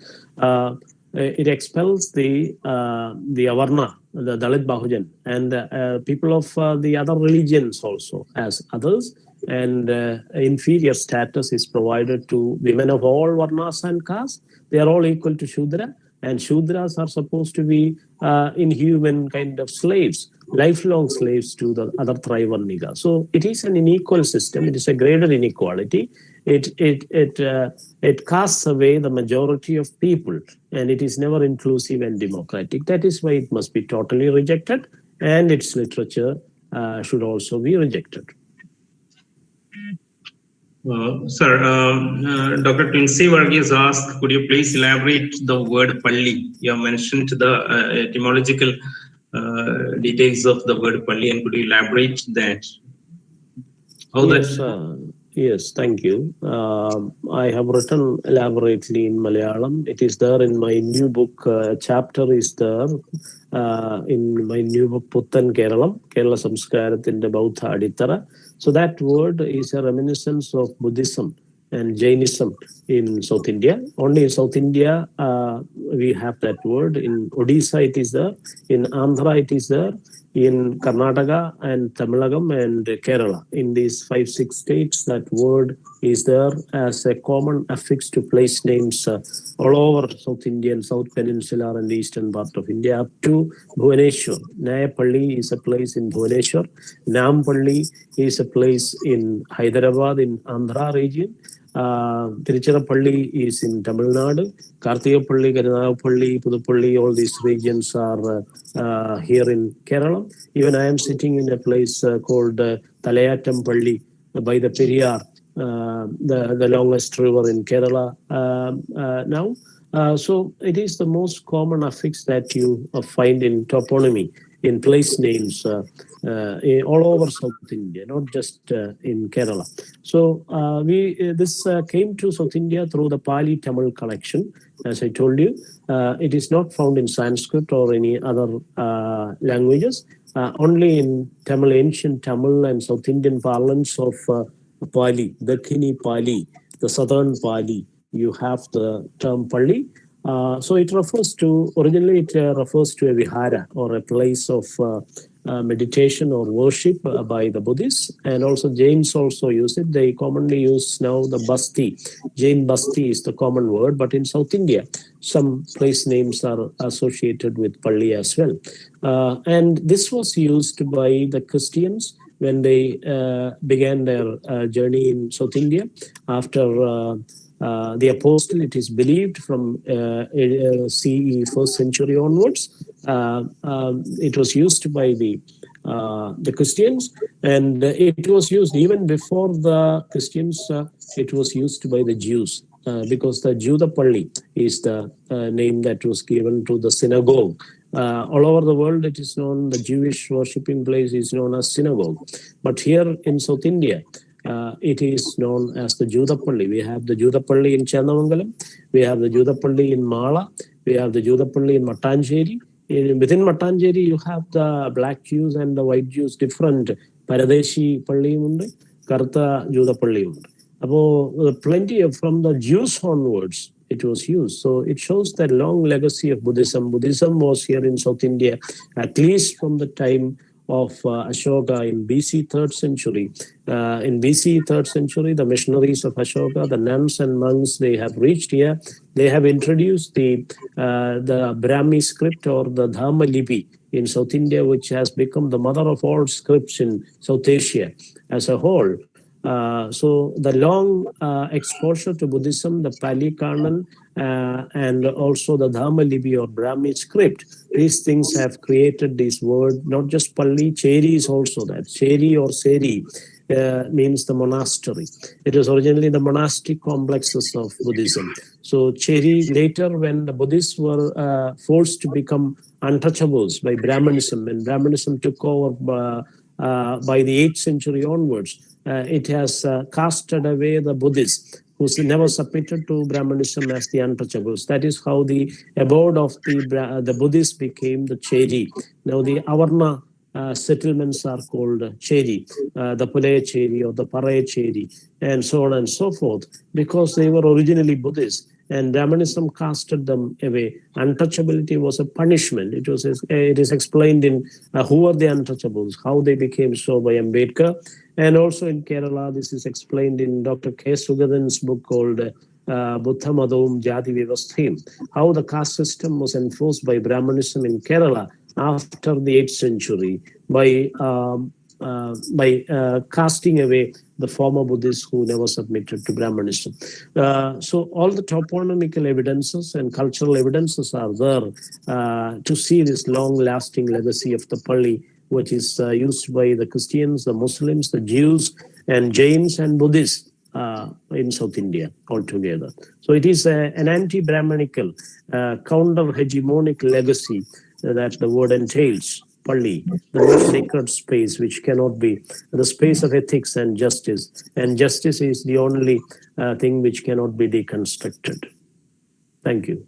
It expels the Avarna, the Dalit Bahujan, and people of the other religions also as others. And inferior status is provided to women of all Varnas and castes. They are all equal to Shudra, and Shudras are supposed to be inhuman kind of slaves, lifelong slaves to the other Trivarnika. So it is an unequal system. It is a graded inequality. It casts away the majority of people, and it is never inclusive and democratic. That is why it must be totally rejected, and its literature should also be rejected. Sir, Dr. Twincy Varghese asked, could you please elaborate the word Palli? You have mentioned the etymological details of the word Palli, and could you elaborate that? Yes, thank you. I have written elaborately in Malayalam. It is there in my new book. Chapter is there in my new book, Puttan Keralam, Kerala Samskarathinte Baudha Adittara. So that word is a reminiscence of Buddhism and Jainism in South India. Only in South India, we have that word. In Odisha, it is there. In Andhra, it is there. In Karnataka and Tamilagam and Kerala. In these 5-6 states, that word is there as a common affix to place names all over South India and South Peninsula and the eastern part of India up to Bhubaneswar. Nayapalli is a place in Bhubaneswar. Nampalli is a place in Hyderabad in Andhra region. Tiruchirappalli is in Tamil Nadu. Karthikapalli, Karunagapalli, Pudupalli, all these regions are here in Kerala. Even I am sitting in a place called Talayattam by the Periyar, the longest river in Kerala now. So it is the most common affix that you find in toponymy, in place names all over South India, not just in Kerala. So this came to South India through the Pali Tamil collection. As I told you, it is not found in Sanskrit or any other languages. Only in Tamil, ancient Tamil and South Indian parlance of Pali, Dakhini Pali, the southern Pali, you have the term Palli. So it refers to, originally it refers to a vihara or a place of meditation or worship by the Buddhists, and also Jains also use it. They commonly use now the Basti. Jain Basti is the common word, but in South India, some place names are associated with Palli as well. And this was used by the Christians when they began their journey in South India after the apostle, it is believed, from CE 1st century onwards. It was used by the Christians, and it was used even before the Christians. It was used by the Jews because the Judapalli is the name that was given to the synagogue. All over the world, it is known, the Jewish worshipping place is known as synagogue. But here in South India, it is known as the Judapalli. We have the Judapalli in Chandamangalam, we have the Judapalli in Mala, we have the Judapalli in Mattancheri. Within Mattancheri, you have the black Jews and the white Jews, different. Paradeshi Palli undu, Kartha Judapalli undu. Plenty of, from the Jews onwards, it was used. So it shows the long legacy of Buddhism. Buddhism was here in South India, at least from the time of Ashoka in BC 3rd century. In BC 3rd century, the missionaries of Ashoka, the nuns and monks, they have reached here. They have introduced the Brahmi script or the Dhamma Lipi in South India, which has become the mother of all scripts in South Asia as a whole. So the long exposure to Buddhism, the Pali Canon, and also the Dharma Lipi or Brahmi script, these things have created this word, not just Pali, Cheri is also that. Cheri or Seri means the monastery. It was originally the monastic complexes of Buddhism. So Cheri, later when the Buddhists were forced to become untouchables by Brahmanism, and Brahmanism took over by the 8th century onwards, it has casted away the Buddhists who never submitted to Brahmanism as the untouchables. That is how the abode of the Buddhists became the Cheri. Now the Avarna settlements are called Cheri, the Pule Cheri or the Pare Cheri, and so on and so forth, because they were originally Buddhists. And Brahmanism casted them away. Untouchability was a punishment. It is explained in Who Are the Untouchables, how they became so by Ambedkar. And also in Kerala, this is explained in Dr. K. Sugadan's book called Buddha Madhum Jati Vivasthim, how the caste system was enforced by Brahmanism in Kerala after the 8th century by casting away the former Buddhists who never submitted to Brahmanism. So all the toponymical evidences and cultural evidences are there to see this long-lasting legacy of the Pali, which is used by the Christians, the Muslims, the Jews, and Jains and Buddhists in South India altogether. So it is an anti-Brahmanical, counter-hegemonic legacy that the word entails. Pali, the most sacred space, which cannot be the space of ethics and justice. And justice is the only thing which cannot be deconstructed. Thank you.